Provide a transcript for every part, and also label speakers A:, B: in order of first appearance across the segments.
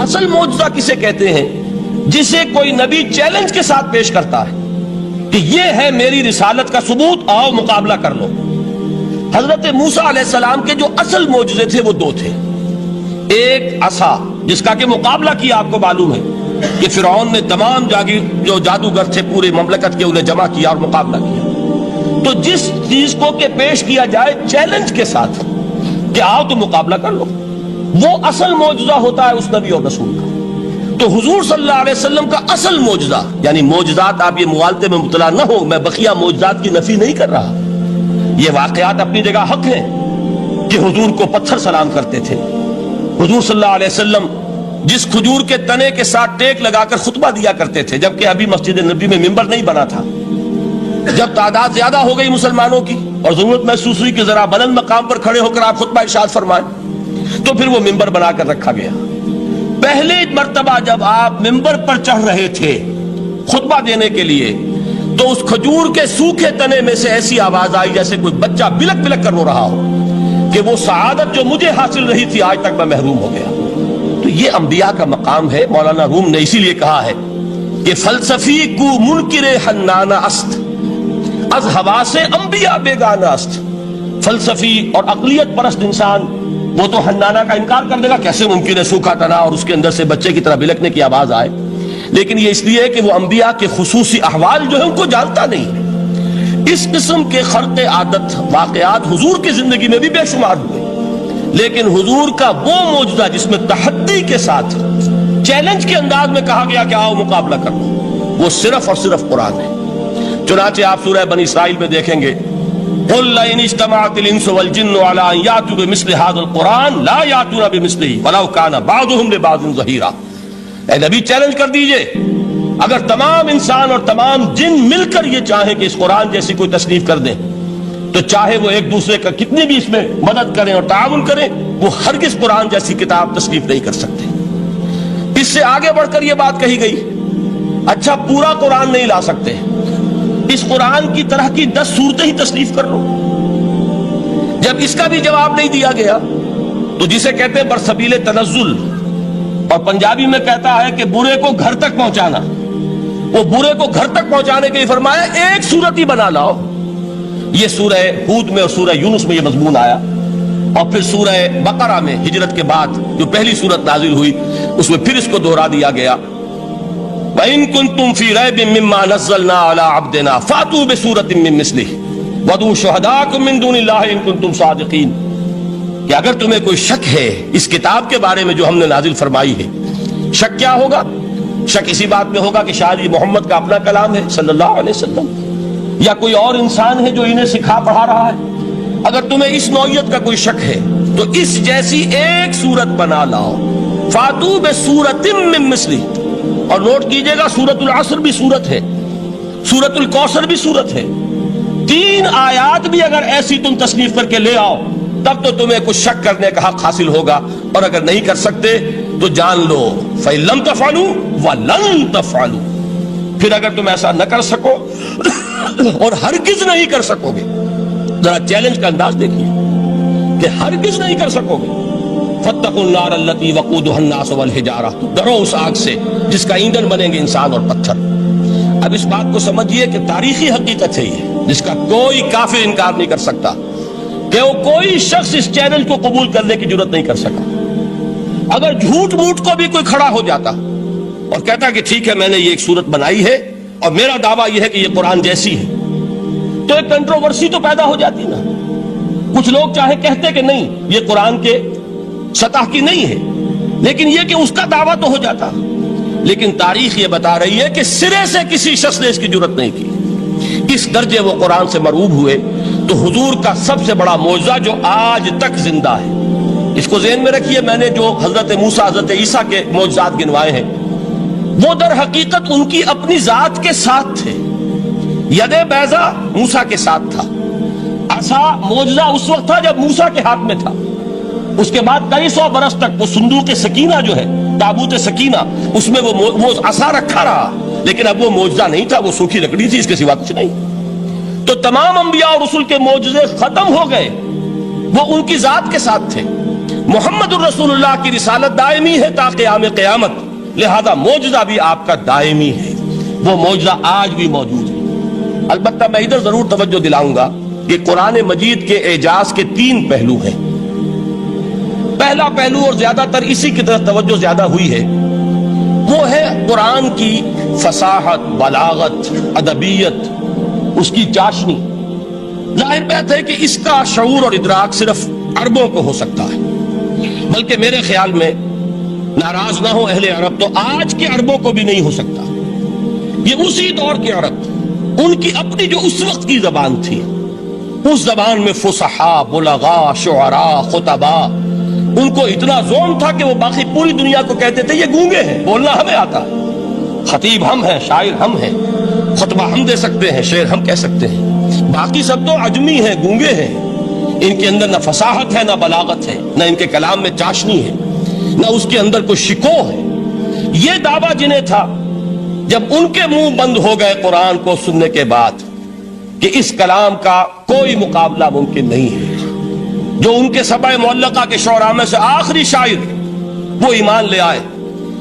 A: اصل معجزہ کسے کہتے ہیں؟ جسے کوئی نبی چیلنج کے ساتھ پیش کرتا ہے کہ یہ ہے میری رسالت کا ثبوت، آؤ مقابلہ کر لو۔ حضرت موسیٰ علیہ السلام کے جو اصل معجزے تھے وہ دو تھے۔ ایک عصا، جس کا کہ مقابلہ کیا، آپ کو معلوم ہے کہ فرعون نے تمام جو جادوگر تھے پورے مملکت کے انہیں جمع کیا اور مقابلہ کیا۔ تو جس چیز کو کہ پیش کیا جائے چیلنج کے ساتھ کہ آؤ تو مقابلہ کر لو، وہ اصل معجزہ ہوتا ہے اس نبی اور رسول کا۔ تو حضور صلی اللہ علیہ وسلم کا اصل معجزہ، یعنی معجزات، آپ یہ مغالطے میں مبتلا نہ ہو، میں بقیہ معجزات کی نفی نہیں کر رہا، یہ واقعات اپنی جگہ حق ہیں کہ حضور کو پتھر سلام کرتے تھے۔ حضور صلی اللہ علیہ وسلم جس کھجور کے تنے کے ساتھ ٹیک لگا کر خطبہ دیا کرتے تھے، جبکہ ابھی مسجد نبی میں ممبر نہیں بنا تھا، جب تعداد زیادہ ہو گئی مسلمانوں کی اور ضرورت محسوس ہوئی کہ ذرا بلند مقام پر کھڑے ہو کر آپ خطبہ ارشاد فرمائیں، تو پھر وہ ممبر بنا کر رکھا گیا۔ پہلے مرتبہ جب آپ ممبر پر چڑھ رہے تھے خطبہ دینے کے لیے، تو اس کھجور کے سوکھے تنے میں سے ایسی آواز آئی جیسے کوئی بچہ بلک بلک کر رو رہا ہو کہ وہ سعادت جو مجھے حاصل رہی تھی آج تک میں محروم ہو گیا۔ تو یہ انبیاء کا مقام ہے۔ مولانا روم نے اسی لیے کہا ہے کہ فلسفی کو منکر حنانہ است، از حواس انبیاء بیگانہ است۔ فلسفی اور عقلیت پرست انسان وہ تو حنانہ کا انکار کر دے گا، کیسے ممکن ہے سوکھا تنا اور اس کے اندر سے بچے کی طرح بلکنے کی آواز آئے، لیکن یہ اس لیے کہ وہ انبیاء کے خصوصی احوال جو ہے ان کو جانتا نہیں۔ اس قسم کے خرق عادت واقعات حضور کی زندگی میں بھی بے شمار ہوئے، لیکن حضور کا وہ معجزہ جس میں تحدی کے ساتھ چیلنج کے انداز میں کہا گیا کہ آؤ مقابلہ کرو، وہ صرف اور صرف قرآن ہے۔ چنانچہ آپ سورہ بنی اسرائیل میں دیکھیں گے، قُلْ لَئِنِ اجْتَمَعَتِ الْإِنسُ وَالْجِنُّ عَلَىٰ أَن يَأْتُوا بِمِثْلِ هَٰذَا الْقُرْآنِ لَا يَأْتُونَ بِمِثْلِهِ وَلَوْ كَانَ بَعْضُهُمْ لِبَعْضٍ ظَهِيرًا۔ اے نبی چیلنج کر دیجئے، اگر تمام انسان اور تمام جن مل کر یہ چاہیں کہ اس قرآن جیسی کوئی تصنیف کر دیں، تو چاہے وہ ایک دوسرے کا کتنی بھی اس میں مدد کریں اور تعاون کریں، وہ ہرگز قرآن جیسی کتاب تصنیف نہیں کر سکتے۔ اس سے آگے بڑھ کر یہ بات کہی گئی، اچھا پورا قرآن نہیں لا سکتے، اس قرآن کی طرح کی 10 صورتیں ہی تصنیف کر لو۔ جب اس کا بھی جواب نہیں دیا گیا تو جسے کہتے ہیں برسبیل تنزل، اور پنجابی میں کہتا ہے کہ برے کو گھر تک پہنچانا، وہ برے کو گھر تک پہنچانے کے لیے فرمایا ایک صورت ہی بنا لاؤ۔ یہ سورہ ہود میں اور سورہ یونس میں یہ مضمون آیا، اور پھر سورہ بقرہ میں ہجرت کے بعد جو پہلی سورت نازل ہوئی اس میں پھر اس کو دوہرا دیا گیا، وَإِن كُنتُمْ فِي رَيْبٍ مِّمَّا نَزَّلْنَا عَلَىٰ عَبْدِنَا فَأْتُوا بِسُورَةٍ مِّن مِّثْلِهِ وَادْعُوا شُهَدَاءَكُم مِّن دُونِ اللَّهِ إِن كُنتُمْ صَادِقِينَ۔ کہ اگر تمہیں کوئی شک ہے اس کتاب کے بارے میں جو ہم نے نازل فرمائی ہے، شک کیا ہوگا؟ شک اسی بات میں ہوگا کہ شاید یہ محمد کا اپنا کلام ہے صلی اللہ علیہ وسلم، یا کوئی اور انسان ہے جو انہیں سکھا پڑھا رہا ہے۔ اگر تمہیں اس نوعیت کا کوئی شک ہے تو اس جیسی ایک صورت بنا لاؤ، فَأْتُوا بِسُورَةٍ مِّن مِّثْلِهِ۔ اور نوٹ کیجئے گا سورۃ العصر بھی سورت ہے، سورۃ الکوثر بھی سورت ہے، 3 آیات بھی اگر ایسی تم تصنیف کر کے لے آؤ تب تو تمہیں کچھ شک کرنے کا حق حاصل ہوگا، اور اگر نہیں کر سکتے تو جان لو فَإِن لَّمْ تَفْعَلُوا وَلَن تَفْعَلُوا۔ پھر اگر تم ایسا نہ کر سکو اور ہرگز نہیں کر سکو گے، ذرا چیلنج کا انداز دیکھیے کہ ہرگز نہیں کر سکو گے، فَاتَّقُوا النَّارَ الَّتِي وَقُودُهَا النَّاسُ وَالْحِجَارَةُ، ڈرو اس آگ سے جس کا ایندھن بنیں گے انسان اور پتھر۔ اب اس بات کو سمجھیے کہ تاریخی حقیقت ہے یہ، جس کا کوئی کافر انکار نہیں کر سکتا، کہ وہ کوئی شخص اس چیلنج کو قبول کرنے کی جرات نہیں کر سکا۔ اگر جھوٹ موٹ کو بھی کوئی کھڑا ہو جاتا اور کہتا کہ ٹھیک ہے میں نے یہ ایک صورت بنائی ہے اور میرا دعویٰ یہ ہے کہ یہ قرآن جیسی ہے، تو ایک کنٹروورسی تو پیدا ہو جاتی نا۔ کچھ لوگ چاہے کہتے کہ نہیں یہ قرآن کے سطح کی نہیں ہے، لیکن یہ کہ اس کا دعویٰ تو ہو جاتا۔ لیکن تاریخ یہ بتا رہی ہے کہ سرے سے کسی شخص نے اس کی جرات نہیں کی، اس درجے وہ قرآن سے مرعوب ہوئے۔ تو حضور کا سب سے بڑا معجزہ جو آج تک زندہ ہے، اس کو ذہن میں رکھیے، میں نے جو حضرت موسیٰ حضرت عیسیٰ کے معجزات گنوائے ہیں وہ در حقیقت ان کی اپنی ذات کے ساتھ تھے۔ ید بیضا موسیٰ کے ساتھ تھا، عصا معجزہ اس وقت تھا جب موسیٰ کے ہاتھ میں تھا، اس کے بعد کئی سو برس تک وہ صندوق سکینہ جو ہے، تابوت سکینہ، اس میں وہ عصا رکھا رہا، لیکن اب وہ معجزہ نہیں تھا، وہ سوکھی لکڑی تھی، اس کے سوا کچھ نہیں۔ تو تمام انبیاء اور رسول کے معجزے ختم ہو گئے، وہ ان کی ذات کے ساتھ تھے۔ محمد الرسول اللہ کی رسالت دائمی ہے تا قیام قیامت، لہذا معجزہ بھی آپ کا دائمی ہے، وہ معجزہ آج بھی موجود ہے۔ البتہ میں ادھر ضرور توجہ دلاؤں گا کہ قرآن مجید کے اعجاز کے 3 پہلو ہیں۔ پہلا پہلو، اور زیادہ تر اسی کی طرف توجہ زیادہ ہوئی ہے، وہ ہے قرآن کی فصاحت، بلاغت، ادبیت، اس کی چاشنی۔ ظاہر بات ہے کہ اس کا شعور اور ادراک صرف عربوں کو ہو سکتا ہے، بلکہ میرے خیال میں ناراض نہ ہو اہل عرب تو آج کے عربوں کو بھی نہیں ہو سکتا۔ یہ اسی دور کے عرب، ان کی اپنی جو اس وقت کی زبان تھی، اس زبان میں فصحاء، بلغاء، شعراء، خطباء، ان کو اتنا ذوق تھا کہ وہ باقی پوری دنیا کو کہتے تھے یہ گونگے ہیں، بولنا ہمیں آتا ہے، خطیب ہم ہیں، شاعر ہم ہیں، خطبہ ہم دے سکتے ہیں، شعر ہم کہہ سکتے ہیں، باقی سب تو عجمی ہیں، گونگے ہیں، ان کے اندر نہ فصاحت ہے، نہ بلاغت ہے، نہ ان کے کلام میں چاشنی ہے، نہ اس کے اندر کوئی شکو ہے۔ یہ دعویٰ جنہیں تھا، جب ان کے منہ بند ہو گئے قرآن کو سننے کے بعد کہ اس کلام کا کوئی مقابلہ ممکن نہیں ہے، جو ان کے سبع معلقہ کے شعراء میں سے آخری شاعر وہ ایمان لے آئے،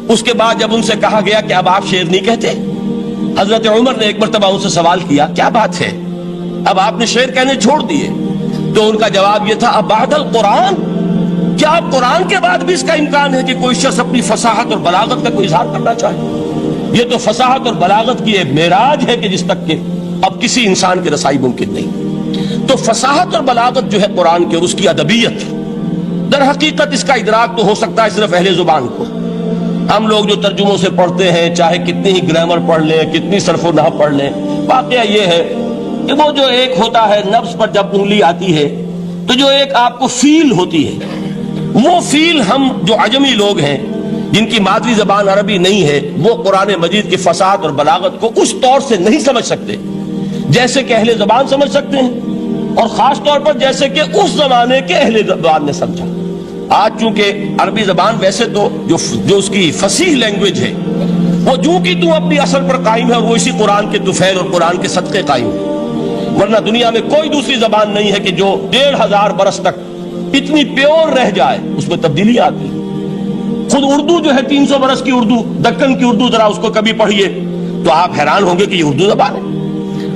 A: اس کے بعد جب ان سے کہا گیا کہ اب آپ شعر نہیں کہتے، حضرت عمر نے ایک مرتبہ ان سے سوال کیا کیا بات ہے، اب آپ نے شعر کہنے چھوڑ دیے؟ تو ان کا جواب یہ تھا اب بعد القرآن، کیا آپ قرآن کے بعد بھی اس کا امکان ہے کہ کوئی شخص اپنی فصاحت اور بلاغت کا کوئی اظہار کرنا چاہے؟ یہ تو فصاحت اور بلاغت کی ایک معراج ہے کہ جس تک کہ اب کسی انسان کی رسائی ممکن نہیں۔ تو فصاحت اور بلاغت جو ہے قرآن کی اور اس کی ادبیت، در حقیقت اس کا ادراک تو ہو سکتا ہے صرف اہل زبان کو۔ ہم لوگ جو ترجموں سے پڑھتے ہیں، چاہے کتنی ہی گرامر پڑھ لیں، کتنی صرف و نحو پڑھ لیں، واقعہ یہ ہے کہ وہ جو ایک ہوتا ہے نفس پر جب انگلی آتی ہے تو جو ایک آپ کو فیل ہوتی ہے، وہ فیل ہم جو عجمی لوگ ہیں جن کی مادری زبان عربی نہیں ہے، وہ قرآن مجید کی فصاحت اور بلاغت کو اس طور سے نہیں سمجھ سکتے جیسے کہ اہل زبان سمجھ سکتے ہیں، اور خاص طور پر جیسے کہ اس زمانے کے اہل زبان نے سمجھا۔ آج چونکہ عربی زبان ویسے تو جو اس کی فصیح لینگویج ہے وہ جو کی تو اپنی اصل پر قائم ہے، اور وہ اسی قرآن کے طفیل اور قرآن کے صدقے قائم ہے، ورنہ دنیا میں کوئی دوسری زبان نہیں ہے کہ جو 1500 برس تک اتنی پیور رہ جائے، اس میں تبدیلی آتی ہے۔ خود اردو جو ہے 300 برس کی اردو، دکن کی اردو، ذرا اس کو کبھی پڑھیے تو آپ حیران ہوں گے کہ یہ اردو زبان ہے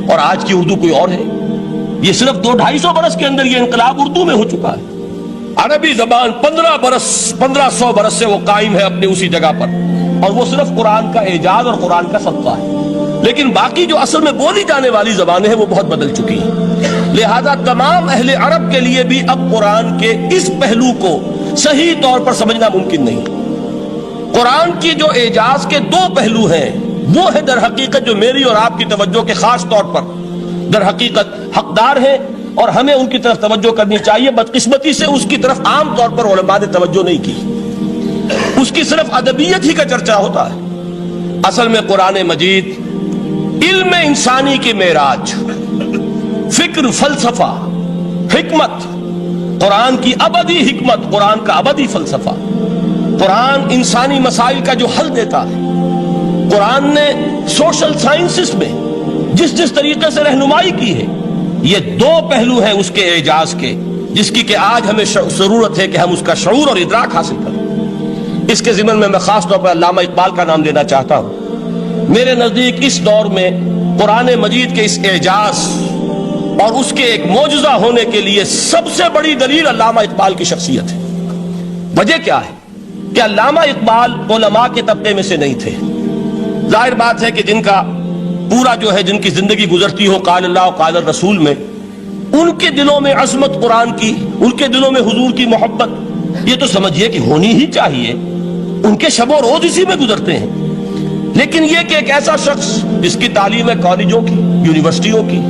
A: اور آج کی اردو کوئی اور ہے۔ یہ صرف 200-250 برس کے اندر یہ انقلاب اردو میں ہو چکا ہے۔ عربی زبان 1500 برس سے وہ قائم ہے اپنی اسی جگہ پر، اور وہ صرف قرآن کا اعجاز اور قرآن کا صدقہ ہے، لیکن باقی جو اصل میں بولی جانے والی زبانیں ہیں وہ بہت بدل چکی ہیں۔ لہذا تمام اہل عرب کے لیے بھی اب قرآن کے اس پہلو کو صحیح طور پر سمجھنا ممکن نہیں۔ قرآن کی جو اعجاز کے 2 پہلو ہیں، وہ ہے در حقیقت جو میری اور آپ کی توجہ کے خاص طور پر در حقیقت حقدار ہیں، اور ہمیں ان کی طرف توجہ کرنی چاہیے۔ بدقسمتی سے اس کی طرف عام طور پر علماء نے توجہ نہیں کی، اس کی صرف ادبیت ہی کا چرچا ہوتا ہے۔ اصل میں قرآن مجید علم انسانی کی معراج، فکر، فلسفہ، حکمت، قرآن کی ابدی حکمت، قرآن کا ابدی فلسفہ، قرآن انسانی مسائل کا جو حل دیتا ہے، قرآن نے سوشل سائنسز میں جس طریقے سے رہنمائی کی ہے، یہ 2 پہلو ہیں اس کے اعجاز کے، جس کی کہ آج ہمیں ضرورت ہے کہ ہم اس کا شعور اور ادراک حاصل کریں۔ اس کے ضمن میں خاص طور پر علامہ اقبال کا نام لینا چاہتا ہوں۔ میرے نزدیک اس دور میں قرآن مجید کے اس اعجاز اور اس کے ایک معجزہ ہونے کے لیے سب سے بڑی دلیل علامہ اقبال کی شخصیت ہے۔ وجہ کیا ہے کہ علامہ اقبال علماء کے طبقے میں سے نہیں تھے۔ ظاہر بات ہے کہ جن کا پورا جو ہے جن کی زندگی گزرتی ہو قال اللہ و قال الرسول میں، ان کے دلوں میں عظمت قرآن کی، ان کے دلوں میں حضور کی محبت، یہ تو سمجھیے کہ ہونی ہی چاہیے، ان کے شب و روز اسی میں گزرتے ہیں۔ لیکن یہ کہ ایک ایسا شخص جس کی تعلیم ہے کالجوں کی، یونیورسٹیوں کی،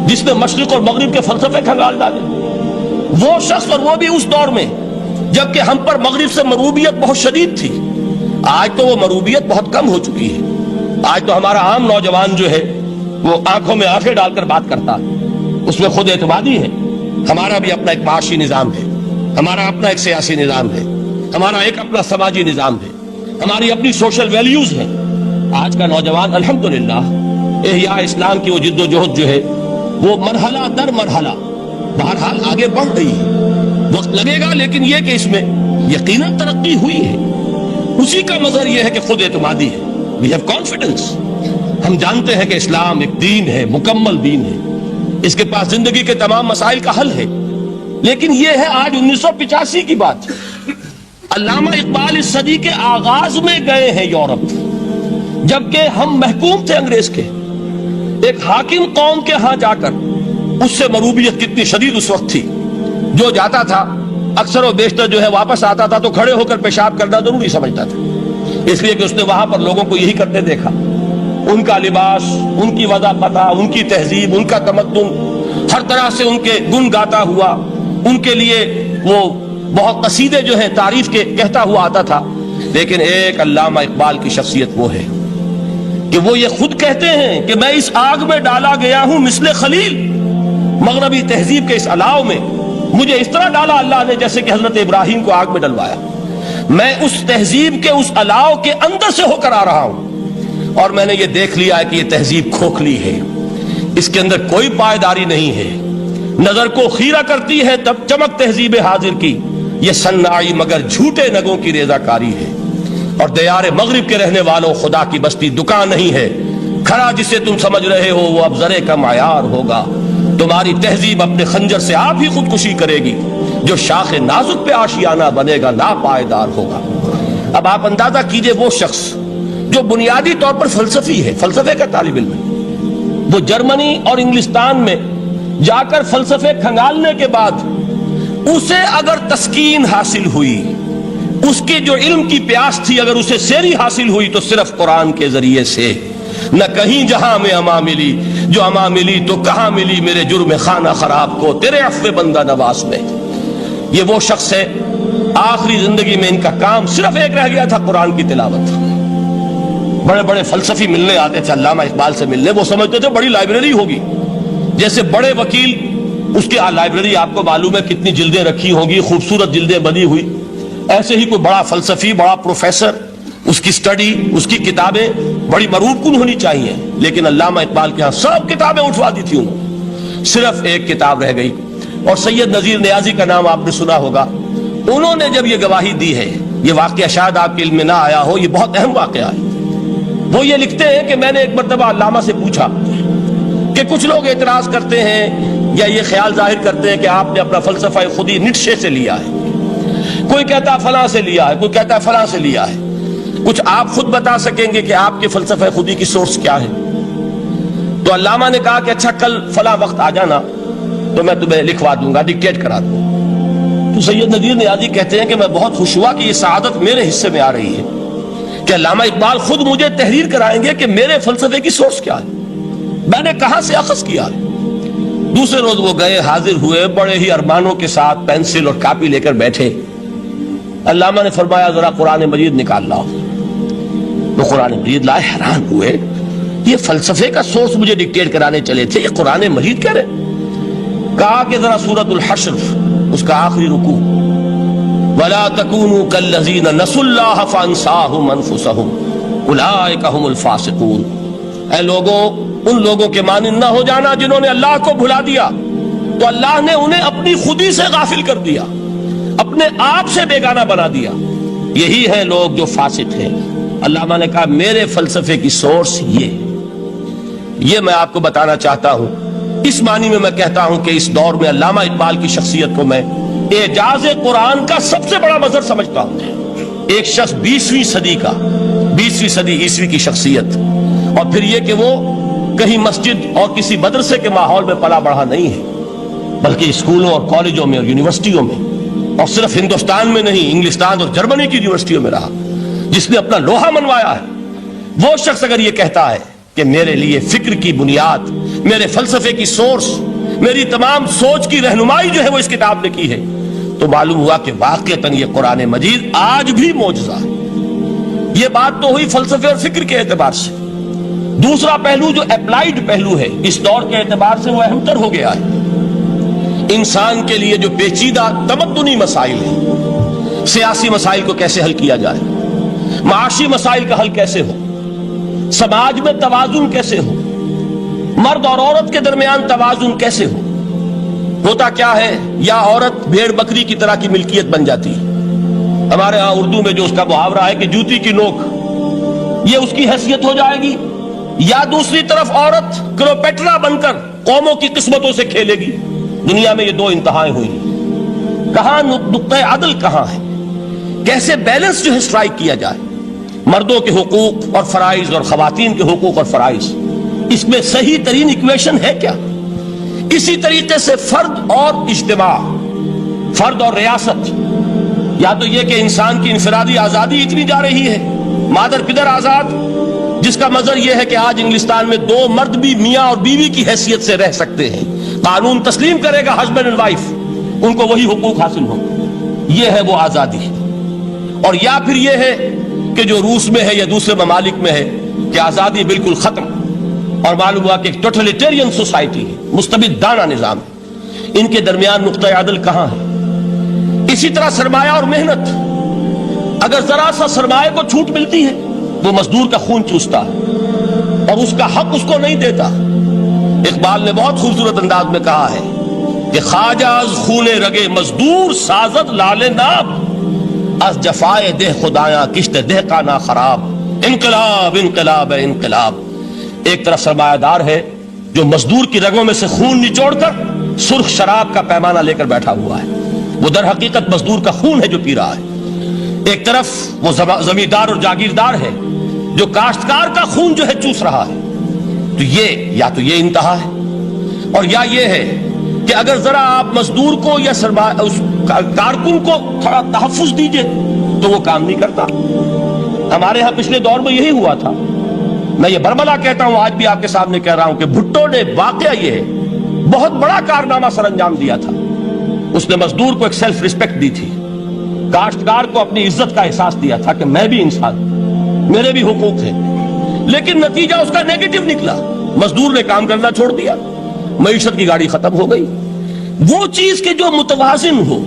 A: جس نے مشرق اور مغرب کے فلسفے کھنگال ڈالے، وہ شخص، اور وہ بھی اس دور میں جبکہ ہم پر مغرب سے مروبیت بہت شدید تھی۔ آج تو وہ مروبیت بہت کم ہو چکی ہے۔ آج تو ہمارا عام نوجوان جو ہے وہ آنکھوں میں آنکھیں ڈال کر بات کرتا ہے، اس میں خود اعتمادی ہے۔ ہمارا بھی اپنا ایک معاشی نظام ہے، ہمارا اپنا ایک سیاسی نظام ہے، ہمارا ایک اپنا سماجی نظام ہے، ہماری اپنی سوشل ویلیوز ہیں۔ آج کا نوجوان الحمدللہ احیاء اسلام کی وہ جد و جہد جو ہے وہ مرحلہ در مرحلہ بہرحال آگے بڑھ رہی ہے۔ وقت لگے گا، لیکن یہ کہ اس میں یقیناً ترقی ہوئی ہے. اسی کا مظہر یہ ہے کہ خود اعتمادی ہے. We have confidence. ہم جانتے ہیں کہ اسلام ایک دین ہے, مکمل دین ہے, اس کے پاس زندگی کے تمام مسائل کا حل ہے. لیکن یہ ہے آج 1985 کی بات. علامہ اقبال اس صدی کے آغاز میں گئے ہیں یورپ, جبکہ ہم محکوم تھے انگریز کے. ایک حاکم قوم کے ہاں جا کر, اس سے مروبیت کتنی شدید اس وقت تھی, جو جاتا تھا اکثر و بیشتر جو ہے واپس آتا تھا تو کھڑے ہو کر پیشاب کرنا ضروری سمجھتا تھا, اس لیے کہ اس نے وہاں پر لوگوں کو یہی کرتے دیکھا. ان کا لباس, ان کی وضاحت, ان کی تہذیب, ان کا تمدن, ہر طرح سے ان کے گن گاتا ہوا, ان کے لیے وہ بہت قصیدے جو ہیں تعریف کے کہتا ہوا آتا تھا. لیکن ایک علامہ اقبال کی شخصیت وہ ہے کہ وہ یہ خود کہتے ہیں کہ میں اس آگ میں ڈالا گیا ہوں مثل خلیل. مغربی تہذیب کے اس الاؤ میں مجھے اس طرح ڈالا اللہ نے جیسے کہ حضرت ابراہیم کو آگ میں ڈلوایا. میں اس تہذیب کے اس الاؤ کے اندر سے ہو کر آ رہا ہوں, اور میں نے یہ دیکھ لیا ہے کہ یہ تہذیب کھوکھلی ہے, اس کے اندر کوئی پائیداری نہیں ہے, نظر کو خیرہ کرتی ہے تب چمک تہذیب حاضر کی, یہ صناعی مگر جھوٹے نگوں کی ریزہ کاری ہے. اور دیار مغرب کے رہنے والوں, خدا کی بستی دکان نہیں ہے, کھڑا جسے تم سمجھ رہے ہو وہ اب زرے کا معیار ہوگا. تمہاری تہذیب اپنے خنجر سے آپ ہی خودکشی کرے گی, جو شاخ نازک پہ آشیانہ بنے گا لا پائیدار ہوگا. اب آپ اندازہ کیجئے وہ شخص جو بنیادی طور پر فلسفی ہے, فلسفے کا طالب علم ہے, وہ جرمنی اور انگلستان میں جا کر فلسفے کھنگالنے کے بعد اسے اگر تسکین حاصل ہوئی, اس کی جو علم کی پیاس تھی اگر اسے سیری حاصل ہوئی تو صرف قرآن کے ذریعے سے. نہ کہیں جہاں میں اما ملی, جو اما ملی تو کہاں ملی میرے جرم خانہ خراب کو تیرے عفو بندہ نواز میں. یہ وہ شخص ہے آخری زندگی میں ان کا کام صرف ایک رہ گیا تھا, قرآن کی تلاوت. بڑے بڑے فلسفی ملنے آتے تھے علامہ اقبال سے ملنے, وہ سمجھتے تھے بڑی لائبریری ہوگی, جیسے بڑے وکیل اس کی لائبریری آپ کو معلوم ہے کتنی جلدیں رکھی ہوں گی, خوبصورت جلدیں بنی ہوئی, ایسے ہی کوئی بڑا فلسفی, بڑا پروفیسر, اس کی سٹڈی, اس کی کتابیں بڑی مروب کن ہونی چاہیے. لیکن علامہ اقبال کے ہاں سب کتابیں اٹھوا دی تھی انہوں, صرف ایک کتاب رہ گئی. اور سید نذیر نیازی کا نام آپ نے سنا ہوگا, انہوں نے جب یہ گواہی دی ہے, یہ واقعہ شاید آپ کے علم میں نہ آیا ہو, یہ بہت اہم واقعہ ہے. وہ یہ لکھتے ہیں کہ میں نے ایک مرتبہ علامہ سے پوچھا کہ کچھ لوگ اعتراض کرتے ہیں یا یہ خیال ظاہر کرتے ہیں کہ آپ نے اپنا فلسفہ خودی نیٹشے سے لیا ہے, کوئی کہتا فلاں سے لیا ہے, کوئی کہتا فلاں سے لیا ہے, کچھ آپ خود بتا سکیں گے کہ آپ کے فلسفہ خودی کی سورس کیا ہے؟ تو علامہ نے کہا کہ اچھا کل فلاں وقت آ جانا تو میں تمہیں لکھوا دوں گا, ڈکٹیٹ کرا دوں. تو سید نذیر نیازی کہتے ہیں کہ میں بہت خوش ہوا کہ یہ سعادت میرے حصے میں آ رہی ہے کہ علامہ اقبال خود مجھے تحریر کرائیں گے کہ میرے فلسفے کی سورس کیا ہے, میں نے کہاں سے اخذ کیا ہے. دوسرے روز وہ گئے, حاضر ہوئے, بڑے ہی ارمانوں کے ساتھ پینسل اور کاپی لے کر بیٹھے. علامہ نے فرمایا ذرا قرآن مجید نکال لاؤ. تو قرآن مجید لائے, حیران ہوئے, یہ فلسفے کا سورس مجھے ڈکٹیٹ کرانے چلے تھے, یہ قرآن مجید کہہ رہے. کہا کہ ذرا سورۃ الحشر اس کا آخری رکوع, وَلَا تَكُونُوا كَالَّذِينَ نَسُوا اللَّهَ فَأَنسَاهُمْ أَنفُسَهُمْ أُولَٰئِكَ هُمُ الْفَاسِقُونَ. اے لوگوں, ان لوگوں کے مانند نہ ہو جانا جنہوں نے اللہ کو بھلا دیا, تو اللہ نے انہیں اپنی خودی سے غافل کر دیا, اپنے آپ سے بیگانہ بنا دیا. یہی ہیں لوگ جو فاسق ہیں. علامہ نے کہا میرے فلسفے کی سورس یہ میں آپ کو بتانا چاہتا ہوں. اس معنی میں کہتا ہوں کہ اس دور میں علامہ اقبال کی شخصیت کو میں اعجاز قرآن کا سب سے بڑا مظہر سمجھتا ہوں. ایک شخص 20ویں صدی عیسوی کی شخصیت, اور پھر یہ کہ وہ کہیں مسجد اور کسی مدرسے کے ماحول میں پلا بڑھا نہیں ہے, بلکہ اسکولوں اور کالجوں میں اور یونیورسٹیوں میں, اور صرف ہندوستان میں نہیں انگلستان اور جرمنی کی یونیورسٹیوں میں رہا, جس نے اپنا لوہا منوایا ہے. وہ شخص اگر یہ کہتا ہے کہ میرے لیے فکر کی بنیاد, میرے فلسفے کی سورس, میری تمام سوچ کی رہنمائی جو ہے وہ اس کتاب نے کی ہے, تو معلوم ہوا کہ واقعتاً یہ قرآن مجید آج بھی معجزہ ہے. یہ بات تو ہوئی فلسفے اور فکر کے اعتبار سے. دوسرا پہلو جو اپلائیڈ پہلو ہے اس دور کے اعتبار سے وہ اہم تر ہو گیا ہے. انسان کے لیے جو پیچیدہ تمدنی مسائل ہیں, سیاسی مسائل کو کیسے حل کیا جائے, معاشی مسائل کا حل کیسے ہو, سماج میں توازن کیسے ہو, مرد اور عورت کے درمیان توازن کیسے ہو. ہوتا کیا ہے, یا عورت بھیڑ بکری کی طرح کی ملکیت بن جاتی ہے, ہمارے ہاں اردو میں جو اس کا محاورہ ہے کہ جوتی کی نوک، یہ اس کی حیثیت ہو جائے گی، یا دوسری طرف عورت کلوپیٹرا بن کر قوموں کی قسمتوں سے کھیلے گی۔ دنیا میں یہ دو انتہائیں ہوئی، کہاں نقطۂ عدل کہاں ہے؟ کیسے بیلنس جو ہے اسٹرائک کیا جائے، مردوں کے حقوق اور فرائض اور خواتین کے حقوق اور فرائض، اس میں صحیح ترین ایکویشن ہے کیا؟ اسی طریقے سے فرد اور اجتماع، فرد اور ریاست، یا تو یہ کہ انسان کی انفرادی آزادی اتنی جا رہی ہے، مادر پدر آزاد، جس کا مظہر یہ ہے کہ آج انگلستان میں دو مرد بھی میاں اور بیوی کی حیثیت سے رہ سکتے ہیں، قانون تسلیم کرے گا ہسبینڈ اینڈ وائف، ان کو وہی حقوق حاصل ہوں، یہ ہے وہ آزادی۔ اور یا پھر یہ ہے کہ جو روس میں ہے یا دوسرے ممالک میں ہے کہ آزادی بالکل ختم، اور معلوم ہوا کہ ایک ٹوٹلیٹیرین سوسائٹی ہے، مستبدانہ نظام ہے۔ ان کے درمیان نقطۂ عدل کہاں ہے؟ اسی طرح سرمایہ اور محنت، اگر ذرا سا سرمایہ کو چھوٹ ملتی ہے وہ مزدور کا خون چوستا ہے اور اس کا حق اس کو نہیں دیتا۔ اقبال نے بہت خوبصورت انداز میں کہا ہے کہ خواجہ از خون رگے مزدور سازد لال ناب، از جفائے دہ خدایاں کشت دہ کا نا خراب، انقلاب انقلاب انقلاب۔ ایک طرف سرمایہ دار ہے جو مزدور کی رگوں میں سے خون نچوڑ کر سرخ شراب کا پیمانہ لے کر بیٹھا ہوا ہے، وہ در حقیقت مزدور کا خون ہے جو پی رہا ہے۔ ایک طرف وہ زمیندار اور جاگیردار ہے جو کاشتکار کا خون جو ہے چوس رہا ہے۔ تو یہ یا تو یہ انتہا ہے، اور یا یہ ہے کہ اگر ذرا آپ مزدور کو یا اس کارکن کو تھوڑا تحفظ دیجئے تو وہ کام نہیں کرتا۔ ہمارے ہاں پچھلے دور میں یہی ہوا تھا، میں یہ برملا کہتا ہوں، آج بھی آپ کے سامنے کہہ رہا ہوں کہ بھٹو نے واقعہ یہ ہے بہت بڑا کارنامہ سر انجام دیا تھا۔ اس نے مزدور کو ایک سیلف ریسپیکٹ دی تھی، کاشتکار کو اپنی عزت کا احساس دیا تھا کہ میں بھی انسان، میرے بھی حقوق ہیں، لیکن نتیجہ اس کا نیگیٹو نکلا، مزدور نے کام کرنا چھوڑ دیا، معیشت کی گاڑی ختم ہو گئی۔ وہ چیز کہ جو متوازن ہو،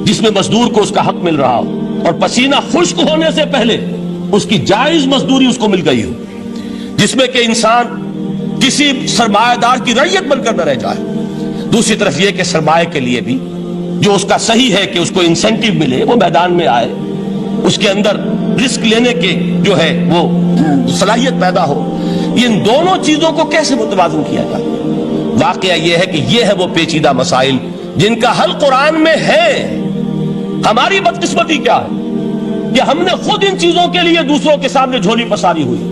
A: جس میں مزدور کو اس کا حق مل رہا ہو اور پسینہ خشک ہونے سے پہلے اس کی جائز مزدوری اس کو مل گئی ہو، جس میں کہ انسان کسی سرمایہ دار کی رعیت بن کر نہ رہ جائے۔ دوسری طرف یہ کہ سرمایہ کے لیے بھی جو اس کا صحیح ہے کہ اس کو انسینٹیو ملے، وہ میدان میں آئے، اس کے اندر رسک لینے کے جو ہے وہ صلاحیت پیدا ہو۔ ان دونوں چیزوں کو کیسے متوازن کیا جائے؟ واقعہ یہ ہے کہ یہ ہے وہ پیچیدہ مسائل جن کا حل قرآن میں ہے۔ ہماری بدقسمتی کیا ہے کہ ہم نے خود ان چیزوں کے لیے دوسروں کے سامنے جھولی پساری ہوئی،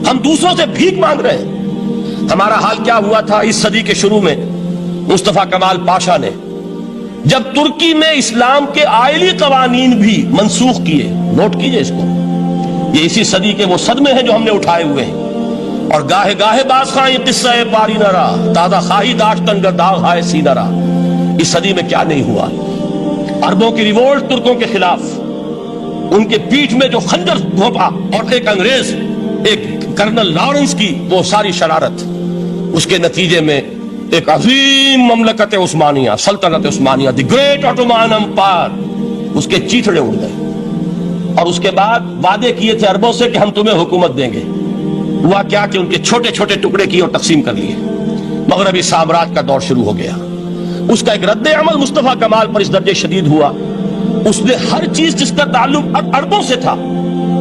A: ہم دوسروں سے بھیک مانگ رہے ہیں۔ ہمارا حال کیا ہوا تھا اس صدی کے شروع میں؟ مصطفیٰ کمال پاشا نے جب ترکی میں اسلام کے آئلی قوانین بھی منسوخ کیے، نوٹ کیجئے اس کو، یہ اسی صدی کے وہ صدمے ہیں جو ہم نے اٹھائے ہوئے ہیں، اور گاہے گاہے باز خواہی قصہ پاری نہ رہا، تازہ خواہی داشتن گرداغ ہائے سی نہ رہا۔ اس صدی میں کیا نہیں ہوا؟ عربوں کی ریوولٹ ترکوں کے خلاف، ان کے پیٹھ میں جو خنجر گھونپا، اور ایک انگریز، ایک کرنل لارنس کی وہ ساری شرارت، اس کے نتیجے میں ایک عظیم مملکت عثمانیہ، سلطنت عثمانیہ، دی گریٹ آٹومان امپائر، اس کے چیتڑے اڑ گئے، اور اس کے بعد وعدے کیے تھے عربوں سے کہ ہم تمہیں حکومت دیں گے۔ ہوا کیا کہ ان کے چھوٹے چھوٹے ٹکڑے کیے اور تقسیم کر لیے۔ مغربی سامراج کا دور شروع ہو گیا۔ اس کا ایک رد عمل مصطفیٰ کمال پر اس درجے شدید ہوا، اس نے ہر چیز جس کا تعلق عربوں سے تھا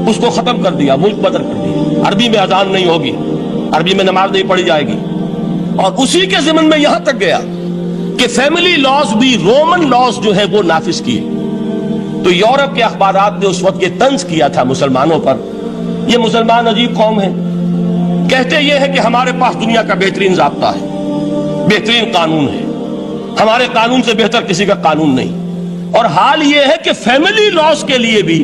A: اس کو ختم کر دیا، ملک بدر کر دیا۔ عربی میں اذان نہیں ہوگی، عربی میں نماز نہیں پڑھی جائے گی، اور اسی کے ضمن میں یہاں تک گیا کہ فیملی لاز بھی، رومن لاز جو ہے وہ نافذ کیے۔ تو یورپ کے اخبارات نے اس وقت یہ طنز کیا تھا مسلمانوں پر، یہ مسلمان عجیب قوم ہے، کہتے یہ ہے کہ ہمارے پاس دنیا کا بہترین ضابطہ ہے، بہترین قانون ہے، ہمارے قانون سے بہتر کسی کا قانون نہیں، اور حال یہ ہے کہ فیملی لاز کے لیے بھی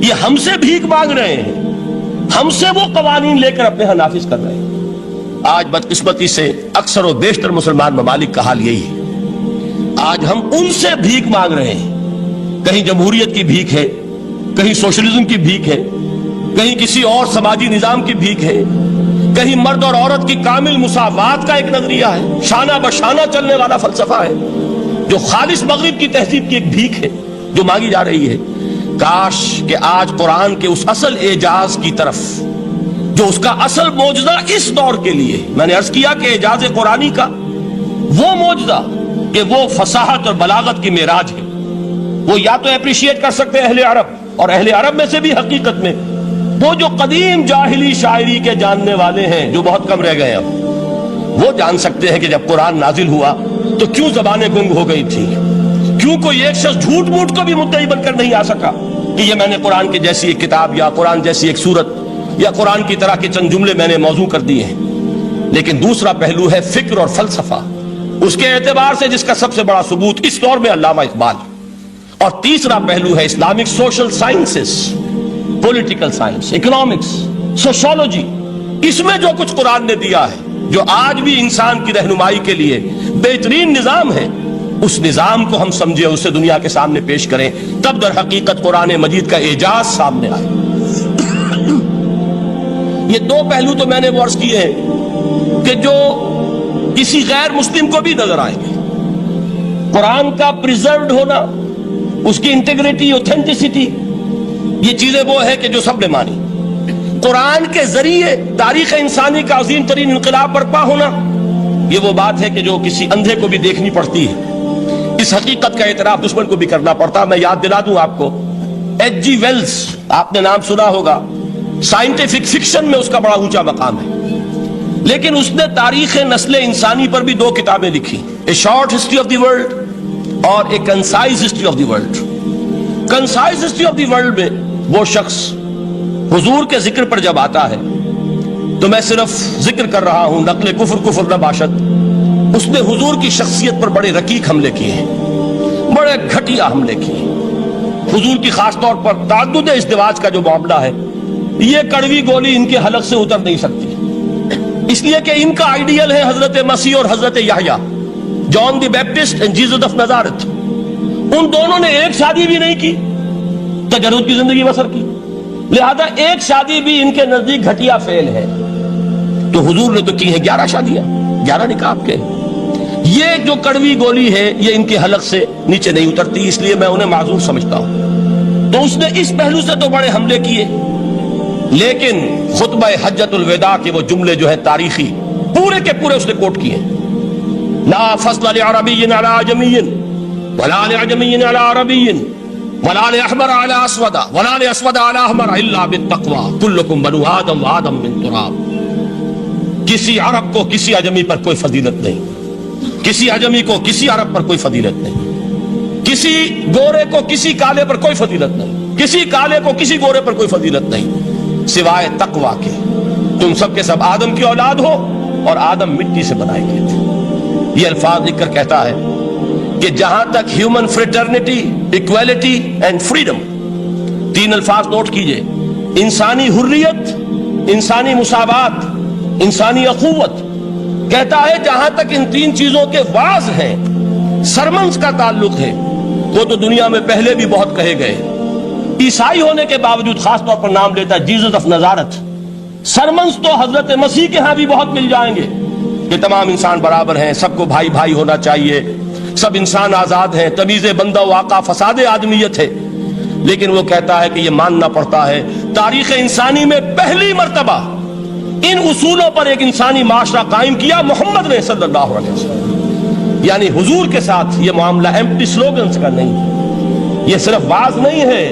A: یہ ہم سے بھیک مانگ رہے ہیں، ہم سے وہ قوانین لے کر اپنے ہاں نافذ کر رہے ہیں۔ آج بدقسمتی سے اکثر و بیشتر مسلمان ممالک کا حال یہی ہے، آج ہم ان سے بھیک مانگ رہے ہیں، کہیں جمہوریت کی بھیک ہے، کہیں سوشلزم کی بھیک ہے، کہیں کسی اور سماجی نظام کی بھیک ہے، کہیں مرد اور عورت کی کامل مساوات کا ایک نظریہ ہے، شانہ بشانہ چلنے والا فلسفہ ہے، جو خالص مغرب کی تہذیب کی ایک بھیک ہے جو مانگی جا رہی ہے۔ کاش کہ آج قرآن کے اس اصل اعجاز کی طرف، جو اس کا اصل معجزہ اس دور کے لیے، میں نے عرض کیا کہ اعجاز قرآنی کا وہ معجزہ کہ وہ فصاحت اور بلاغت کی معراج ہے، وہ یا تو اپریشیٹ کر سکتے ہیں اہل عرب، اور اہل عرب میں سے بھی حقیقت میں وہ جو قدیم جاہلی شاعری کے جاننے والے ہیں جو بہت کم رہ گئے اب، وہ جان سکتے ہیں کہ جب قرآن نازل ہوا تو کیوں زبانیں گنگ ہو گئی تھی، کیوں کوئی ایک شخص جھوٹ موٹ کو بھی مدعی بن کر نہیں آ سکا کہ یہ میں نے قرآن کی جیسی ایک کتاب یا قرآن جیسی ایک سورت یا قرآن کی طرح کے چند جملے میں نے موضوع کر دیے ہیں۔ لیکن دوسرا پہلو ہے فکر اور فلسفہ، اس کے اعتبار سے جس کا سب سے بڑا ثبوت اس دور میں علامہ اقبال، اور تیسرا پہلو ہے Islamic social sciences, political science, economics, sociology. اس میں جو کچھ قرآن نے دیا ہے، جو آج بھی انسان کی رہنمائی کے لیے بہترین نظام ہے، اس نظام کو ہم سمجھے، اسے دنیا کے سامنے پیش کریں، تب در حقیقت قرآن مجید کا اعجاز سامنے آئے۔ یہ دو پہلو تو میں نے عرض کیے ہیں کہ جو کسی غیر مسلم کو بھی نظر آئیں گے۔ قرآن کا پریزروڈ ہونا، اس کی انٹیگریٹی، اوتھینٹسٹی، یہ چیزیں وہ ہے کہ جو سب نے مانی۔ قرآن کے ذریعے تاریخ انسانی کا عظیم ترین انقلاب برپا ہونا، یہ وہ بات ہے کہ جو کسی اندھے کو بھی دیکھنی پڑتی ہے۔ اس حقیقت کا اعتراف دشمن کو بھی کرنا پڑتا۔ میں یاد دلا دوں آپ کو، ایچ جی ویلز، آپ نے نام سنا ہوگا، سائنٹیفک فکشن میں اس کا بڑا اونچا مقام ہے، لیکن اس نے تاریخ نسل انسانی پر بھی 2 کتابیں لکھی، a short history of the world اور a concise history of the world. Concise history of the world میں وہ شخص حضور کے ذکر پر جب آتا ہے تو میں صرف ذکر کر رہا ہوں، نقل کفر نہ باشد، اس نے حضور کی شخصیت پر بڑے رقیق حملے کیے ہیں، بڑے گھٹیا حملے کیے۔ حضور کی خاص طور پر تعدد ازدواج کا جو معاملہ ہے، یہ کڑوی گولی ان کے حلق سے اتر نہیں سکتی، اس لیے کہ ان کا آئیڈیل ہے حضرت مسیح اور حضرت یحییٰ، جان دی بیپٹسٹ اینڈ جیزس آف نزارت۔ ان دونوں نے ایک شادی بھی نہیں کی، تجرد کی زندگی بسر کی، لہذا ایک شادی بھی ان کے نزدیک گھٹیا فعل ہے۔ تو حضور نے تو کی ہیں 11 شادیاں، 11 نکاح کے۔ یہ جو کڑوی گولی ہے یہ ان کے حلق سے نیچے نہیں اترتی، اس لیے میں انہیں معذور سمجھتا ہوں۔ تو اس نے اس پہلو سے تو بڑے حملے کیے، لیکن خطبہ حجۃ الوداع کے وہ جملے جو ہے تاریخی، پورے کے پورے اس نے کوٹ کیے، لا فضل لعربی علی عجمی ولا لعجمی علی عربی ولا لأحمر على اسود ولا لأسود على احمر الا بالتقوى كلكم بنو آدم وآدم من تراب۔ کسی عرب کو کسی عجمی پر کوئی فضیلت نہیں، کسی عجمی کو کسی عرب پر کوئی فضیلت نہیں، کسی گورے کو کسی کالے پر کوئی فضیلت نہیں، کسی کالے کو کسی گورے پر کوئی فضیلت نہیں سوائے تقوی کے۔ تم سب کے سب آدم کی اولاد ہو اور آدم مٹی سے بنائے گئے تھے۔ یہ الفاظ لکھ کر کہتا ہے کہ جہاں تک human fraternity, equality and freedom, 3 الفاظ نوٹ کیجئے، انسانی حریت، انسانی مساوات، انسانی اخوت، کہتا ہے جہاں تک ان 3 چیزوں کے واز ہیں، سرمنز کا تعلق ہے، وہ تو دنیا میں پہلے بھی بہت کہے گئے۔ عیسائی ہونے کے باوجود خاص طور پر نام لیتا ہے جیزس آف نزارت۔ سرمنز تو حضرت مسیح کے ہاں بھی بہت مل جائیں گے کہ تمام انسان برابر ہیں، سب کو بھائی بھائی ہونا چاہیے، سب انسان آزاد ہیں، تمیز بندہ و آقا فساد آدمیت ہے۔ لیکن وہ کہتا ہے کہ یہ ماننا پڑتا ہے تاریخ انسانی میں پہلی مرتبہ ان اصولوں پر ایک انسانی معاشرہ قائم کیا محمد نے صلی اللہ علیہ وسلم۔ یعنی حضور کے ساتھ یہ معاملہ ایمپٹی سلوگنز کا نہیں ہے، یہ صرف واز نہیں ہے،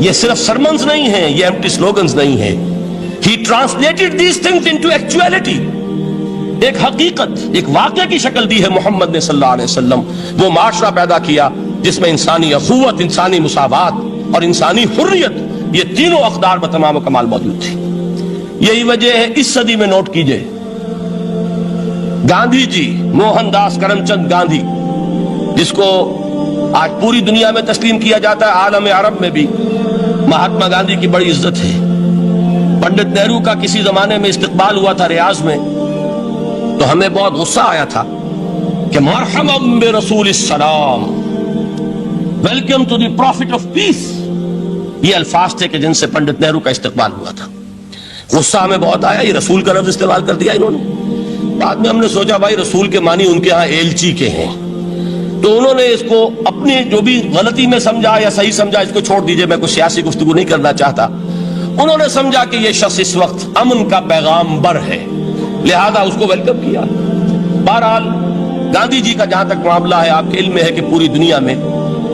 A: یہ صرف سرمنز نہیں ہے، یہ ایمپٹی سلوگنز نہیں ہے۔ He translated these things into actuality۔ ایک حقیقت، ایک واقعہ کی شکل دی ہے محمد نے صلی اللہ علیہ وسلم۔ وہ معاشرہ پیدا کیا جس میں انسانی اخوت، انسانی مساوات اور انسانی حریت، یہ تینوں اقدار بتمام و کمال موجود تھی۔ یہی وجہ ہے اس صدی میں نوٹ کیجئے، گاندھی جی، موہن داس کرم چند گاندھی، جس کو آج پوری دنیا میں تسلیم کیا جاتا ہے، عالم عرب میں بھی مہاتما گاندھی کی بڑی عزت ہے۔ پنڈت نہرو کا کسی زمانے میں استقبال ہوا تھا ریاض میں، تو ہمیں بہت غصہ آیا تھا کہ مرحبا برسول السلام، welcome to the prophet of peace, یہ الفاظ تھے کہ جن سے پنڈت نہرو کا استقبال ہوا تھا۔ غصہ ہمیں بہت آیا، یہ رسول کا لفظ استعمال کر دیا انہوں نے۔ بعد میں ہم نے سوچا بھائی رسول کے معنی ان کے ہاں ایلچی کے ہیں، تو انہوں نے اس کو اپنی جو بھی غلطی میں سمجھا یا صحیح سمجھا، اس کو چھوڑ دیجئے، میں کوئی سیاسی گفتگو نہیں کرنا چاہتا۔ انہوں نے سمجھا کہ یہ شخص اس وقت امن کا پیغام بر ہے، لہذا اس کو ویلکم کیا۔ بہرحال گاندھی جی کا جہاں تک معاملہ ہے، آپ کے علم میں ہے کہ پوری دنیا میں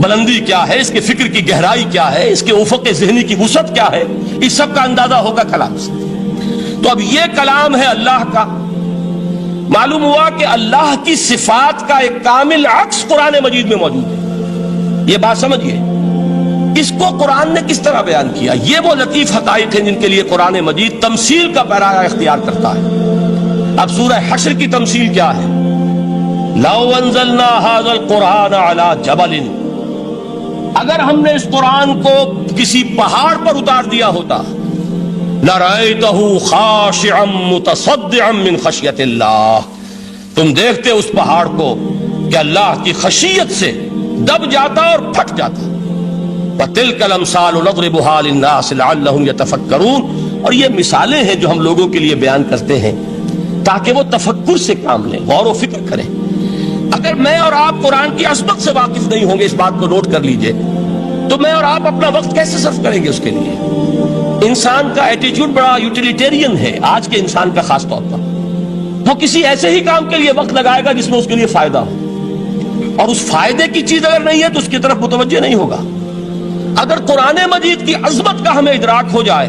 A: بلندی کیا ہے، اس کے فکر کی گہرائی کیا ہے، اس کے افق ذہنی کی وسعت کیا ہے، اس سب کا اندازہ ہوگا کلام سے۔ تو اب یہ کلام ہے اللہ کا۔ معلوم ہوا کہ اللہ کی صفات کا ایک کامل عکس قرآن مجید میں موجود ہے۔ یہ بات سمجھیے، اس کو قرآن نے کس طرح بیان کیا؟ یہ وہ لطیف حقائق ہیں جن کے لیے قرآن مجید تمثیل کا پیرایا اختیار کرتا ہے۔ اب سورہ حشر کی تمثیل کیا ہے؟ لو انزلنا هذا القرآن على جبل، اگر ہم نے اس قرآن کو کسی پہاڑ پر اتار دیا ہوتا، لرأيته خاشعا متصدعا من خشیت اللہ، تم دیکھتے اس پہاڑ کو کہ اللہ کی خشیت سے دب جاتا اور پھٹ جاتا۔ وَتِلْكَ الْأَمْثَالُ نَضْرِبُهَا لِلنَّاسِ لَعَلَّهُمْ يَتَفَكَّرُونَ، اور یہ مثالیں ہیں جو ہم لوگوں کے لیے بیان کرتے ہیں تاکہ وہ تفکر سے کام لیں، غور و فکر کریں۔ اگر میں اور آپ قرآن کی عظمت سے واقف نہیں ہوں گے، اس بات کو نوٹ کر لیجئے، تو میں اور آپ اپنا وقت کیسے صرف کریں گے اس کے لیے؟ انسان کا ایٹیٹیوڈ بڑا یوٹیلیٹیرین ہے، آج کے انسان کا خاص طور پر۔ وہ کسی ایسے ہی کام کے لیے وقت لگائے گا جس میں اس کے لیے فائدہ ہو، اور اس فائدے کی چیز اگر نہیں ہے تو اس کی طرف متوجہ نہیں ہوگا۔ اگر قرآن مجید کی عظمت کا ہمیں ادراک ہو جائے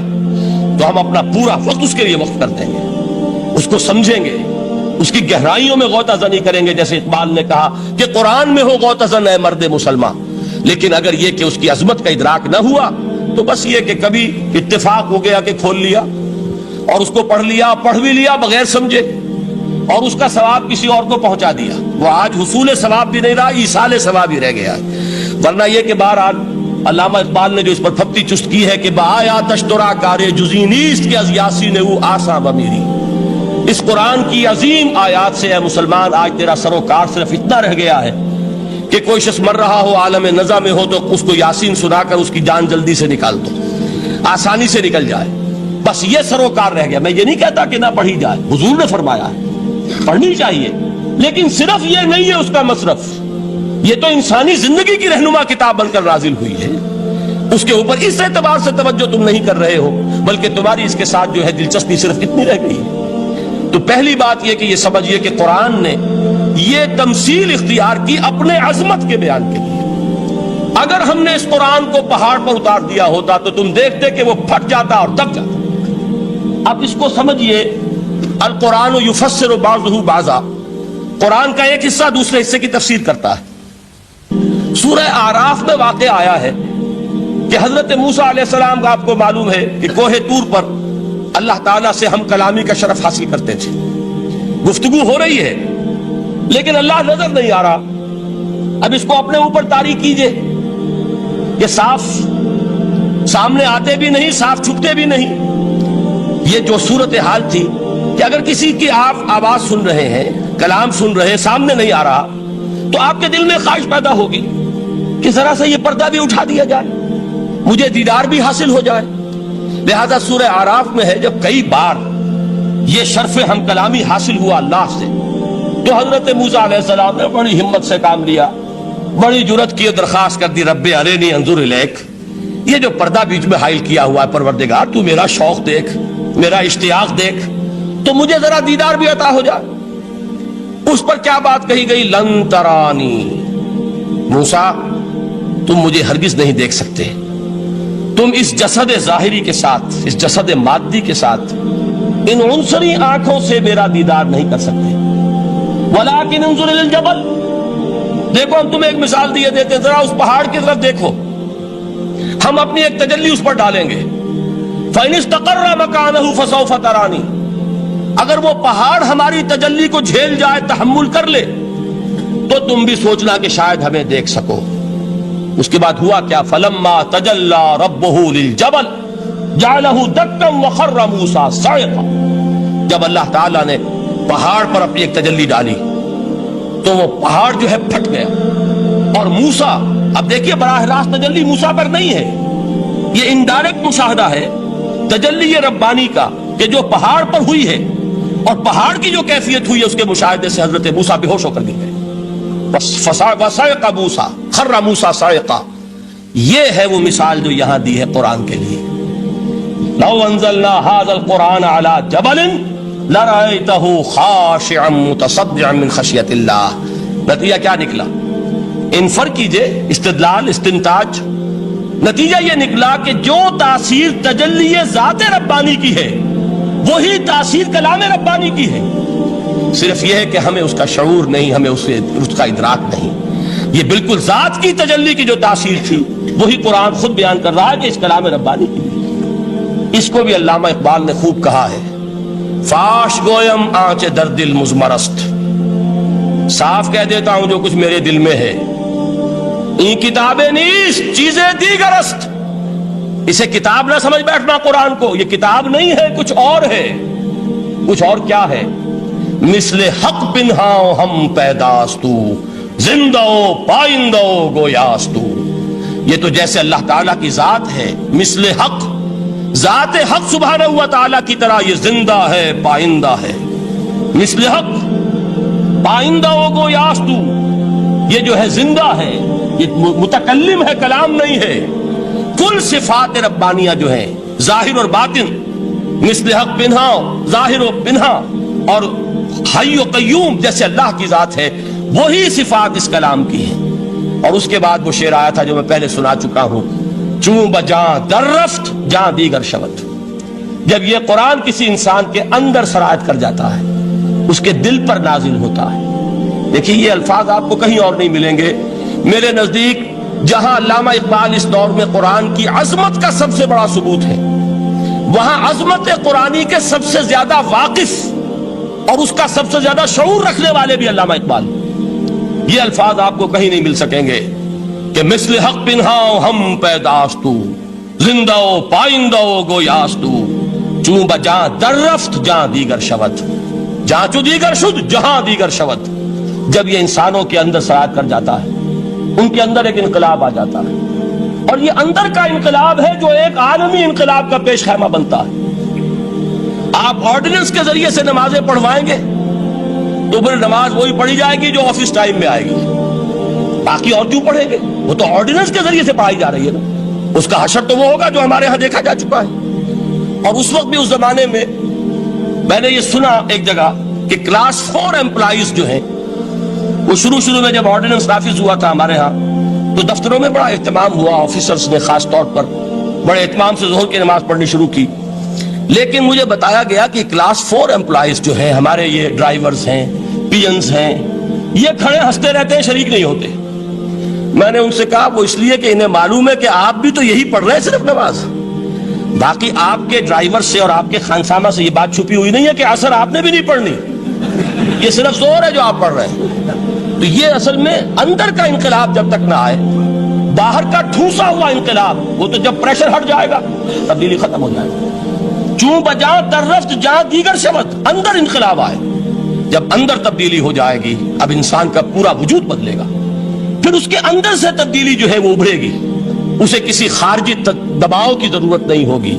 A: تو ہم اپنا پورا وقت اس کے لیے وقف کر دیں گے، اس کو سمجھیں گے، اس کی گہرائیوں میں غوطہ زنی کریں گے، جیسے اقبال نے کہا کہ قرآن میں ہو غوطہ زن اے مرد مسلمان۔ لیکن اگر یہ کہ اس کی عظمت کا ادراک نہ ہوا تو بس یہ کہ کبھی اتفاق ہو گیا کہ کھول لیا اور اس کو پڑھ لیا، پڑھ بھی لیا بغیر سمجھے، اور اس کا ثواب کسی اور کو پہنچا دیا۔ وہ آج حصول ثواب بھی نہیں رہا، ایصال ثواب ہی رہ گیا۔ ورنہ یہ کہ بہرحال علامہ اقبال نے جو اس پر پھپتی چست کی ہے کہ بآیا تشترا کارے جزی نیست کے از یاسین او آساں بمیری، اس قرآن کی عظیم آیات سے اے مسلمان آج تیرا سروکار صرف اتنا رہ گیا ہے کہ کوئی شخص مر رہا ہو، عالم نزا میں ہو، تو اس کو یاسین سنا کر اس کی جان جلدی سے نکال دو، آسانی سے نکل جائے، بس یہ سروکار رہ گیا۔ میں یہ نہیں کہتا کہ نہ پڑھی جائے، حضور نے فرمایا ہے پڑھنی چاہیے، لیکن صرف یہ نہیں ہے اس کا مصرف۔ یہ تو انسانی زندگی کی رہنما کتاب بن کر نازل ہوئی ہے، اس کے اوپر اس اعتبار سے توجہ تم نہیں کر رہے ہو، بلکہ تمہاری اس کے ساتھ جو ہے دلچسپی صرف اتنی رہ گئی ہے۔ تو پہلی بات یہ کہ یہ سمجھیے کہ قرآن نے یہ تمثیل اختیار کی اپنے عظمت کے بیان کے لیے۔ اگر ہم نے اس قرآن کو پہاڑ پر اتار دیا ہوتا تو تم دیکھتے کہ وہ پھٹ جاتا اور دب جاتا۔ اب اس کو سمجھیے، القرآن یفسر بعضہ بعضا، قرآن کا ایک حصہ دوسرے حصے کی تفسیر کرتا ہے۔ سورہ اعراف میں واقع آیا ہے کہ حضرت موسیٰ علیہ السلام کا آپ کو معلوم ہے کہ کوہ طور پر اللہ تعالیٰ سے ہم کلامی کا شرف حاصل کرتے تھے، گفتگو ہو رہی ہے لیکن اللہ نظر نہیں آ رہا۔ اب اس کو اپنے اوپر طاری کیجئے کہ صاف سامنے آتے بھی نہیں، صاف چھپتے بھی نہیں۔ یہ جو صورتحال تھی کہ اگر کسی کی آپ آواز سن رہے ہیں، کلام سن رہے ہیں، سامنے نہیں آ رہا، تو آپ کے دل میں خواہش پیدا ہوگی کہ ذرا سا یہ پردہ بھی اٹھا دیا جائے، مجھے دیدار بھی حاصل ہو جائے۔ لہذا سورہ اعراف میں ہے جب کئی بار یہ شرف ہم کلامی حاصل ہوا اللہ سے، تو حضرت موسیٰ علیہ السلام نے بڑی ہمت سے کام لیا، بڑی جرت کی درخواست کر دی، رب ارنی انظر الیک، یہ جو پردہ بیچ میں حائل کیا ہوا ہے پروردگار، تو میرا شوق دیکھ، میرا اشتیاق دیکھ، تو مجھے ذرا دیدار بھی عطا ہو جائے۔ اس پر کیا بات کہی گئی؟ لن ترانی، موسیٰ تم مجھے ہرگز نہیں دیکھ سکتے، تم اس جسد ظاہری کے ساتھ، اس جسد مادی کے ساتھ، ان عنصری آنکھوں سے میرا دیدار نہیں کر سکتے۔ ولیکن انظر الی الجبل، دیکھو ہم تمہیں ایک مثال دیے دیتے، ذرا اس پہاڑ کی طرف دیکھو، ہم اپنی ایک تجلی اس پر ڈالیں گے۔ فإن استقر مکانہ فسوف ترانی، اگر وہ پہاڑ ہماری تجلی کو جھیل جائے، تحمل کر لے، تو تم بھی سوچنا کہ شاید ہمیں دیکھ سکو۔ اس کے بعد ہوا کیا؟ فلما تجلی ربہ للجبل جعلہ دکا وخر موسیٰ صعقا، جب اللہ تعالیٰ نے پہاڑ پر اپنی ایک تجلی ڈالی تو وہ پہاڑ جو ہے پھٹ گیا، اور موسیٰ، اب دیکھیے براہ راست تجلی موسیٰ پر نہیں ہے، یہ انڈائریکٹ مشاہدہ ہے تجلی ربانی کا کہ جو پہاڑ پر ہوئی ہے، اور پہاڑ کی جو کیفیت ہوئی ہے اس کے مشاہدے سے حضرت موسیٰ بے ہوش ہو کر گر گئے۔ وَصَعِقَ مُوسَىٰ خَرَّ مُوسَىٰ صَعِقًا، یہ ہے وہ مثال جو یہاں دی ہے قرآن کے لیے۔ لَوْ أَنزَلْنَا هَذَا الْقُرْآنَ عَلَىٰ جَبَلٍ لَرَأَيْتَهُ خَاشِعًا مُتَصَدِّعًا مِّنْ خَشْيَةِ اللَّهِ، نتیجہ کیا نکلا؟ انفر کیجئے، استدلال، استنتاج، نتیجہ یہ نکلا کہ جو تاثیر تجلی ذات ربانی کی ہے وہی تاثیر کلام ربانی کی ہے، صرف یہ ہے کہ ہمیں اس کا شعور نہیں، ہمیں اس کا ادراک نہیں۔ یہ بالکل ذات کی تجلی کی جو تاثیر تھی وہی قرآن خود بیان کر رہا ہے کہ اس کلام ربانی کی۔ اس کو بھی علامہ اقبال نے خوب کہا ہے، فاش گویم آنچ در دل مزمرست، صاف کہہ دیتا ہوں جو کچھ میرے دل میں ہے، این کتابیں نیست چیزیں دیگرست، اسے کتاب نہ سمجھ بیٹھنا قرآن کو، یہ کتاب نہیں ہے، کچھ اور ہے۔ کچھ اور کیا ہے؟ مثل حق پنہاؤ ہم پیداستو، زندہ پائندہ گویاستو، یہ تو جیسے اللہ تعالیٰ کی ذات ہے، مثل حق، ذات حق سبحانہ و تعالیٰ کی طرح یہ زندہ ہے، پائندہ ہے، مثل حق پائندہ گویاستو، یہ جو ہے زندہ ہے، یہ متکلم ہے، کلام نہیں ہے۔ کل صفات ربانیہ جو ہیں ظاہر اور باطن، مثل حق پنہا، ظاہر و پنہا، اور حی و قیوم جیسے اللہ کی ذات ہے، وہی صفات اس کلام کی ہیں۔ اور اس کے بعد وہ شعر آیا تھا جو میں پہلے سنا چکا ہوں، چوں بجاں در رفت جاں دیگر شود، جب یہ قرآن کسی انسان کے اندر سرایت کر جاتا ہے، اس کے دل پر نازل ہوتا ہے۔ دیکھیے یہ الفاظ آپ کو کہیں اور نہیں ملیں گے۔ میرے نزدیک جہاں علامہ اقبال اس دور میں قرآن کی عظمت کا سب سے بڑا ثبوت ہے، وہاں عظمت قرآنی کے سب سے زیادہ واقف اور اس کا سب سے زیادہ شعور رکھنے والے بھی علامہ اقبال۔ یہ الفاظ آپ کو کہیں نہیں مل سکیں گے کہ مثل حق پنہاؤ ہم پیداستو، زندہ پائندہ گویاستو، چوں بجاں در رفت جاں دیگر شود، جاں چو دیگر شد جہاں دیگر شود۔ جب یہ انسانوں کے اندر سرایت کر جاتا ہے، ان کے اندر ایک انقلاب آ جاتا ہے، اور یہ اندر کا انقلاب ہے جو ایک عالمی انقلاب کا پیش خیمہ بنتا ہے۔ آپ آرڈیننس کے ذریعے سے نمازیں پڑھوائیں گے تو پھر نماز وہی پڑھی جائے گی جو آفس ٹائم میں آئے گی، باقی اور کیوں پڑھیں گے؟ وہ تو آرڈیننس کے ذریعے سے پڑھائی جا رہی ہے نا۔ اس کا حشر تو وہ ہوگا جو ہمارے ہاں دیکھا جا چکا ہے۔ اور اس وقت بھی، اس زمانے میں نے یہ سنا ایک جگہ کہ کلاس 4 امپلائیز جو ہیں، وہ شروع میں جب آرڈیننس نافذ ہوا تھا ہمارے ہاں تو دفتروں میں بڑا اہتمام ہوا، آفیسرز نے خاص طور پر بڑے اہتمام سے ظہر کی نماز پڑھنی شروع کی۔ لیکن مجھے بتایا گیا کہ کلاس 4 امپلائیز جو ہیں ہمارے، یہ ڈرائیورز ہیں، پینز ہیں، یہ کھڑے ہنستے رہتے ہیں، شریک نہیں ہوتے۔ میں نے ان سے کہا وہ اس لیے کہ انہیں معلوم ہے کہ آپ بھی تو یہی پڑھ رہے ہیں صرف نماز، باقی آپ کے ڈرائیور سے اور آپ کے خانسامہ سے یہ بات چھپی ہوئی نہیں ہے کہ عصر آپ نے بھی نہیں پڑھنی، یہ صرف زور ہے جو آپ پڑھ رہے ہیں۔ تو یہ اصل میں اندر کا انقلاب جب تک نہ آئے، باہر کا ٹھوسا ہوا انقلاب، وہ تو جب پریشر ہٹ جائے گا تبدیلی ختم ہو جائے گا۔ چوں بجاں در رفت جاں دیگر شود، اندر انقلاب آئے، جب اندر تبدیلی ہو جائے گی اب انسان کا پورا وجود بدلے گا، پھر اس کے اندر سے تبدیلی جو ہے وہ ابھرے گی، اسے کسی خارجی دباؤ کی ضرورت نہیں ہوگی۔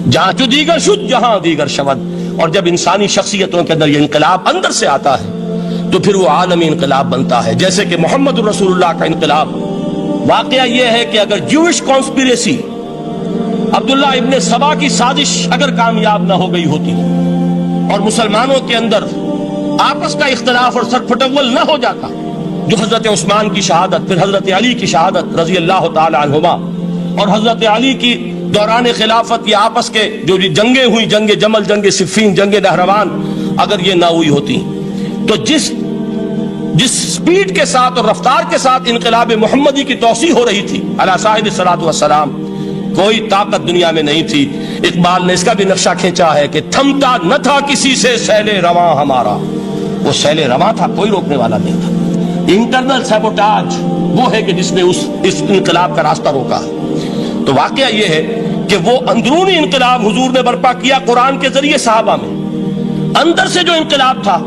A: جہاں چو دیگر شد جہاں دیگر شود، اور جب انسانی شخصیتوں کے اندر یہ انقلاب اندر سے آتا ہے تو پھر وہ عالمی انقلاب بنتا ہے، جیسے کہ محمد رسول اللہ کا انقلاب۔ واقعہ یہ ہے کہ اگر جوش کانسپیریسی، عبداللہ ابن سبا کی سازش اگر کامیاب نہ ہو گئی ہوتی اور مسلمانوں کے اندر آپس کا اختلاف اور سر پھٹول نہ ہو جاتا، جو حضرت عثمان کی شہادت، پھر حضرت علی کی شہادت رضی اللہ تعالی عنہما، اور حضرت علی کی دوران خلافت یہ آپس کے جو جنگیں ہوئی، جنگ جمل، جنگ صفین، جنگ نہروان، اگر یہ نہ ہوئی ہوتی تو جس سپیڈ کے ساتھ اور رفتار کے ساتھ انقلاب محمدی کی توسیع ہو رہی تھی علی صاحب الصلاۃ والسلام، کوئی طاقت دنیا میں نہیں تھی۔ اقبال نے اس کا بھی نقشہ کھینچا ہے کہ تھمتا نہ تھا کسی سے سیل رواں ہمارا، وہ سیل رواں تھا، کوئی روکنے والا نہیں تھا۔ انٹرنل سیبوٹاج وہ ہے کہ جس نے اس انقلاب کا راستہ روکا۔ تو واقعہ یہ ہے کہ وہ اندرونی انقلاب حضور نے برپا کیا قرآن کے ذریعے صحابہ میں، اندر سے جو انقلاب تھا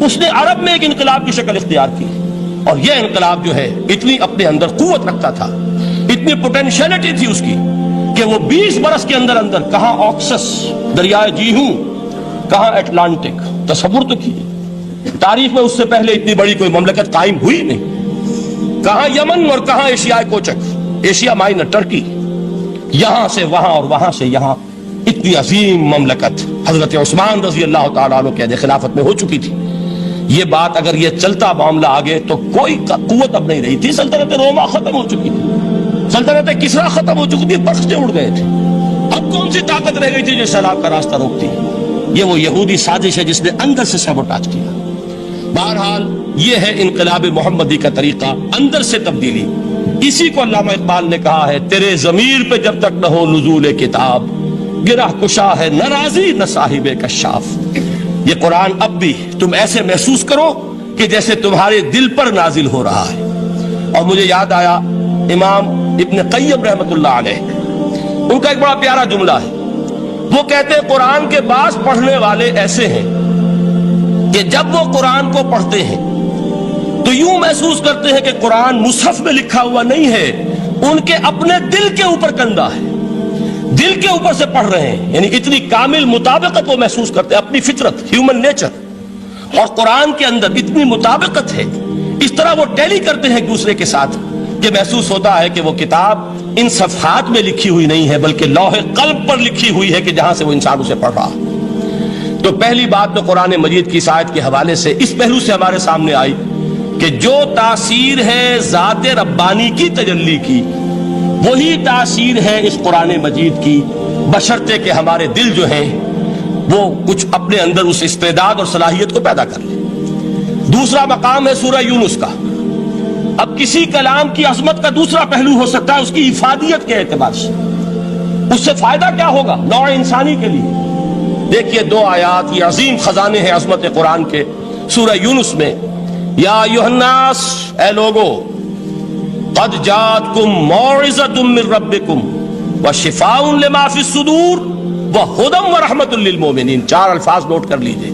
A: اس نے عرب میں ایک انقلاب کی شکل اختیار کی، اور یہ انقلاب جو ہے اتنی اپنے اندر قوت رکھتا تھا، اتنی پوٹینشیلٹی تھی اس کی کہ وہ 20 برس کے اندر کہاں آکسس دریائے جیہوں، کہاں اٹلانٹک، تصور تو کیے، تاریخ میں اس سے پہلے اتنی بڑی کوئی مملکت قائم ہوئی نہیں، کہاں یمن اور کہاں ایشیائے کوچک، ایشیا مائنر، ٹرکی، یہاں سے وہاں اور وہاں سے یہاں، اتنی عظیم مملکت حضرت عثمان رضی اللہ تعالیٰ عنہ کے خلافت میں ہو چکی تھی۔ یہ بات اگر یہ چلتا معاملہ آگے تو کوئی قوت اب نہیں رہی تھی. سلطنت روما ختم ہو چکی تھی, سلطنت کسرا ختم ہو چکی تھی, بخشے اڑ گئے تھے. اب کون سی طاقت رہ گئی تھی جو سیلاب کا راستہ روکتی؟ یہ وہ یہودی سازش ہے جس نے اندر سے سیبوٹاج کیا. بہرحال یہ ہے انقلاب محمدی کا طریقہ, اندر سے تبدیلی. اسی کو علامہ اقبال نے کہا ہے, تیرے ضمیر پہ جب تک نہ ہو نزول کتاب, گرہ کشا ہے نہ راضی نہ صاحب کشاف. یہ قرآن اب بھی تم ایسے محسوس کرو کہ جیسے تمہارے دل پر نازل ہو رہا ہے. اور مجھے یاد آیا امام ابن قیم رحمۃ اللہ علیہ, ان کا ایک بڑا پیارا جملہ ہے. وہ کہتے ہیں قرآن کے بعض پڑھنے والے ایسے ہیں کہ جب وہ قرآن کو پڑھتے ہیں تو یوں محسوس کرتے ہیں کہ قرآن مصحف میں لکھا ہوا نہیں ہے, ان کے اپنے دل کے اوپر کندہ ہے, دل کے اوپر سے پڑھ رہے ہیں. یعنی اتنی کامل مطابقت وہ محسوس کرتے ہیں, اپنی فطرت, ہیومن نیچر اور قرآن کے اندر اتنی مطابقت ہے. اس طرح وہ ٹیلی کرتے ہیں ایک دوسرے کے ساتھ کہ محسوس ہوتا ہے کہ وہ کتاب ان صفحات میں لکھی ہوئی نہیں ہے بلکہ لوح قلب پر لکھی ہوئی ہے کہ جہاں سے وہ انسان اسے پڑھ رہا. تو پہلی بات تو قرآن مجید کی اس آیت کے حوالے سے اس پہلو سے ہمارے سامنے آئی کہ جو تاثیر ہے ذات ربانی کی تجلی کی, وہی تاثیر ہے اس قرآن مجید کی, بشرطے کہ ہمارے دل جو ہیں وہ کچھ اپنے اندر اس استعداد اور صلاحیت کو پیدا کر لیں. دوسرا مقام ہے سورہ یونس کا. اب کسی کلام کی عظمت کا دوسرا پہلو ہو سکتا ہے اس کی افادیت کے اعتبار سے, اس سے فائدہ کیا ہوگا نوع انسانی کے لیے. دیکھیے دو آیات, یہ عظیم خزانے ہیں عظمت قرآن کے. سورہ یونس میں یا ایھا الناس, اے لوگو, قد جاءتکم موعظۃ من ربکم وشفاء لما فی الصدور وہدی ورحمۃ للمؤمنین. 4 الفاظ نوٹ کر لیجئے.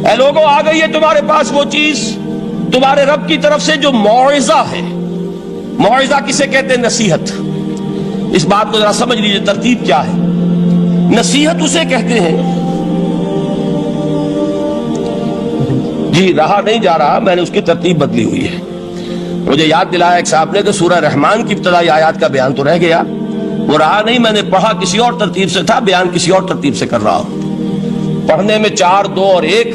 A: اے لوگو, آ گئی ہے تمہارے پاس وہ چیز تمہارے رب کی طرف سے جو موعظہ ہے. موعظہ کسے کہتے ہیں؟ نصیحت. اس بات کو ذرا سمجھ لیجئے ترتیب کیا ہے. نصیحت اسے کہتے ہیں, جی رہا نہیں جا رہا, میں نے اس کی ترتیب بدلی ہوئی ہے. مجھے یاد دلایا ایک صاحب نے کہ سورہ رحمان کی ابتدائی آیات کا بیان تو رہ گیا, وہ رہا نہیں, میں نے پڑھا کسی اور ترتیب سے تھا, بیان کسی اور ترتیب سے کر رہا ہوں. پڑھنے میں 4, 2 اور 1,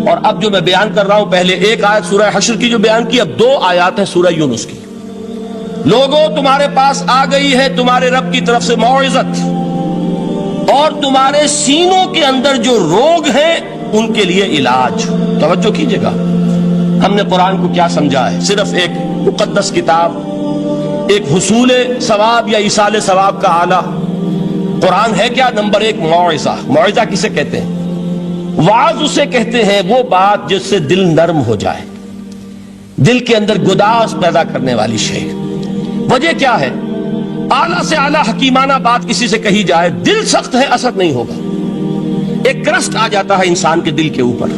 A: اور اب جو میں بیان کر رہا ہوں پہلے ایک آیت سورہ حشر کی جو بیان کی, اب 2 آیات ہیں سورہ یونس کی. لوگوں, تمہارے پاس آ گئی ہے تمہارے رب کی طرف سے موعظت, اور تمہارے سینوں کے اندر جو روگ ہیں ان کے لیے علاج. توجہ کیجئے گا, ہم نے قرآن کو کیا سمجھا ہے؟ صرف ایک مقدس کتاب, ایک حصول ثواب یا ایصال ثواب کا آلہ. قرآن ہے کیا؟ نمبر 1 موعظہ. موعظہ کسے کہتے ہیں؟ وعظ اسے کہتے ہیں وہ بات جس سے دل نرم ہو جائے, دل کے اندر گداز پیدا کرنے والی شے. وجہ کیا ہے؟ اعلیٰ سے اعلیٰ حکیمانہ بات کسی سے کہی جائے, دل سخت ہے, اثر نہیں ہوگا. ایک کرسٹ آ جاتا ہے انسان کے دل کے اوپر,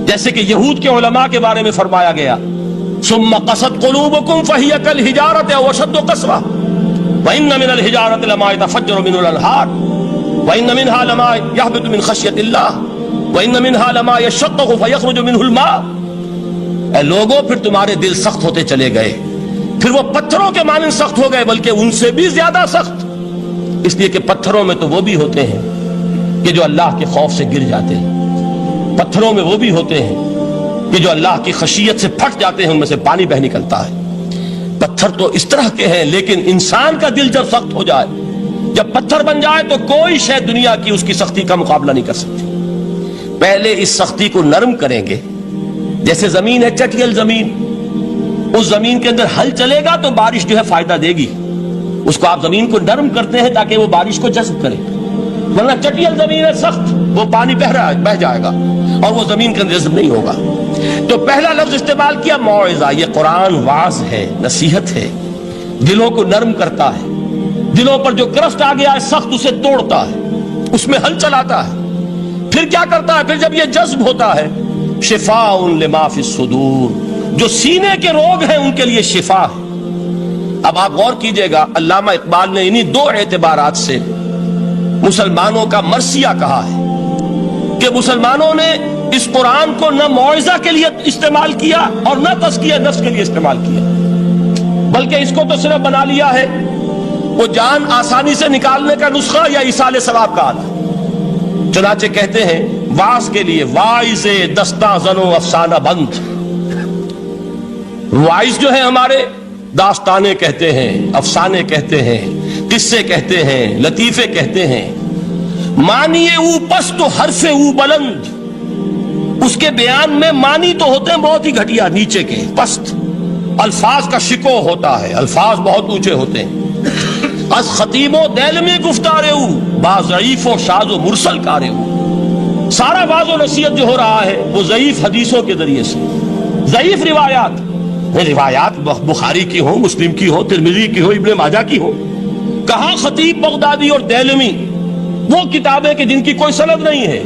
A: جیسے کہ یہود کے علماء کے بارے میں فرمایا گیا, ثم قست قلوبکم فہی کالحجارۃ او اشد قسوۃ وان من الحجارۃ لما يتفجر منه الانہار وان منها لما يهبط من خشیۃ اللہ وان منها لما يشقق فيخرج منه الماء. اے لوگوں, پھر تمہارے دل سخت ہوتے چلے گئے, پھر وہ پتھروں کے مانند سخت ہو گئے, بلکہ ان سے بھی زیادہ سخت, اس لیے کہ پتھروں میں تو وہ بھی ہوتے ہیں کہ جو اللہ کے خوف سے گر جاتے ہیں, پتھروں میں وہ بھی ہوتے ہیں کہ جو اللہ کی خشیت سے پھٹ جاتے ہیں, ان میں سے پانی بہ نکلتا ہے. پتھر تو اس طرح کے ہیں, لیکن انسان کا دل جب سخت ہو جائے, جب پتھر بن جائے, تو کوئی شے دنیا کی اس کی سختی کا مقابلہ نہیں کر سکتی. پہلے اس سختی کو نرم کریں گے, جیسے زمین ہے چٹیل زمین, اس زمین کے اندر ہل چلے گا تو بارش جو ہے فائدہ دے گی. اس کو آپ زمین کو نرم کرتے ہیں تاکہ وہ بارش کو جذب کرے, ورنہ چٹیل زمین ہے سخت, وہ پانی بہ جائے گا اور وہ زمین کے اندر جذب نہیں ہوگا. تو پہلا لفظ استعمال کیا موعظہ. یہ قرآن واعظ ہے, نصیحت ہے, دلوں کو نرم کرتا ہے, دلوں پر جو کرسٹ آ گیا ہے سخت اسے توڑتا ہے, اس میں ہل چلاتا ہے. پھر کیا کرتا ہے؟ پھر جب یہ جذب ہوتا ہے, شفاء لما فی الصدور, جو سینے کے روگ ہیں ان کے لیے شفا ہے. اب آپ غور کیجئے گا, علامہ اقبال نے انہی 2 اعتبارات سے مسلمانوں کا مرثیہ کہا ہے کہ مسلمانوں نے اس قرآن کو نہ موعظہ کے لیے استعمال کیا اور نہ تزکیہ نفس کے لیے استعمال کیا, بلکہ اس کو تو صرف بنا لیا ہے وہ جان آسانی سے نکالنے کا نسخہ یا ایصال ثواب کا آلہ. چنانچہ کہتے ہیں واز کے لیے واعظ دستہ زنو افسانہ بند. واعظ جو ہے ہمارے داستانے کہتے ہیں، افسانے کہتے ہیں، قصے کہتے ہیں، لطیفے کہتے ہیں. معنی او پست و حرف او بلند، اس کے بیان میں معنی تو ہوتے ہیں بہت ہی گھٹیا، نیچے کے پست. الفاظ کا شکو ہوتا ہے، الفاظ بہت اونچے ہوتے ہیں. از خطیب و دیلمی گفتارے او با ضعیف و شاذ و مرسل کارے او. سارا واز و نصیحت جو ہو رہا ہے وہ ضعیف حدیثوں کے ذریعے سے، ضعیف روایات بخاری کی ہو، مسلم کی ہو، ترمذی کی ہو، ابن ماجہ کی ہو. کہاں خطیب بغدادی اور دیلمی، وہ کتابیں کہ جن کی کوئی سند نہیں ہے،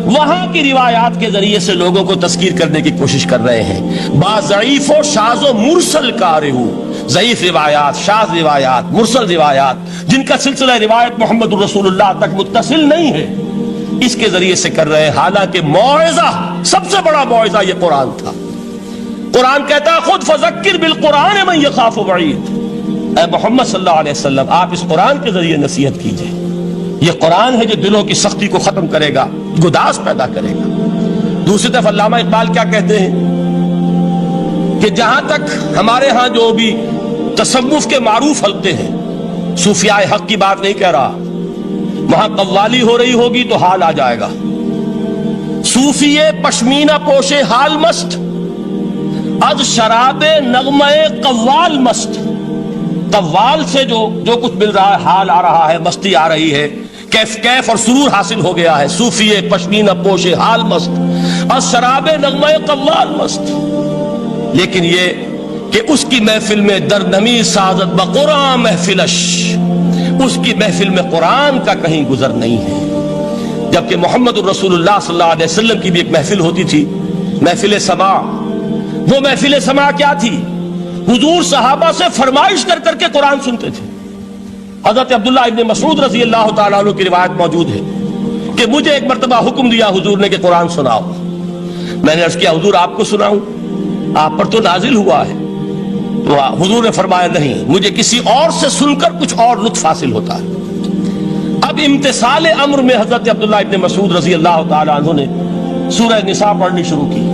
A: وہاں کی روایات کے ذریعے سے لوگوں کو تذکیر کرنے کی کوشش کر رہے ہیں. با ضعیف و شاذ و مرسل کارے ہو، ضعیف روایات، شاذ روایات، مرسل روایات جن کا سلسلہ روایت محمد الرسول اللہ تک متصل نہیں ہے، اس کے ذریعے سے کر رہے ہیں. حالانکہ موعظہ، سب سے بڑا موعظہ یہ قرآن تھا. قرآن کہتا ہے خود فذکر بالقرآن من یخاف وعید. اے محمد صلی اللہ علیہ وسلم، آپ اس قرآن کے ذریعے نصیحت کیجئے. یہ قرآن ہے جو دلوں کی سختی کو ختم کرے گا، گداز پیدا کرے گا. دوسری طرف علامہ اقبال کیا کہتے ہیں کہ جہاں تک ہمارے ہاں جو بھی تصوف کے معروف حلقے ہیں، صوفیاء حق کی بات نہیں کہہ رہا، وہاں قوالی ہو رہی ہوگی تو حال آ جائے گا. صوفی پشمینہ پوشے حال مست، از شراب نغمہ قوال مست. قوال سے جو کچھ مل رہا ہے، حال آ رہا ہے، مستی آ رہی ہے، کیف اور سرور حاصل ہو گیا ہے. صوفی پشمینہ پوشے حال مست، از شراب نغمہ قوال مست. لیکن یہ کہ اس کی محفل میں درنمی سازت بقرآن محفلش، اس کی محفل میں قرآن کا کہیں گزر نہیں ہے. جبکہ محمد الرسول اللہ صلی اللہ علیہ وسلم کی بھی ایک محفل ہوتی تھی، محفل سماع. وہ محفل سماع کیا تھی؟ حضور صحابہ سے فرمائش کر کر کے قرآن سنتے تھے. حضرت عبداللہ ابن مسعود رضی اللہ تعالیٰ عنہ کی روایت موجود ہے کہ مجھے ایک مرتبہ حکم دیا حضور نے کہ قرآن سناؤ. میں نے عرض کیا حضور آپ کو سناؤں؟ آپ پر تو نازل ہوا ہے. تو حضور نے فرمایا نہیں، مجھے کسی اور سے سن کر کچھ اور لطف حاصل ہوتا ہے. اب امتثال امر میں حضرت عبداللہ ابن مسعود رضی اللہ تعالیٰ عنہ نے سورہ نساء پڑھنی شروع کی.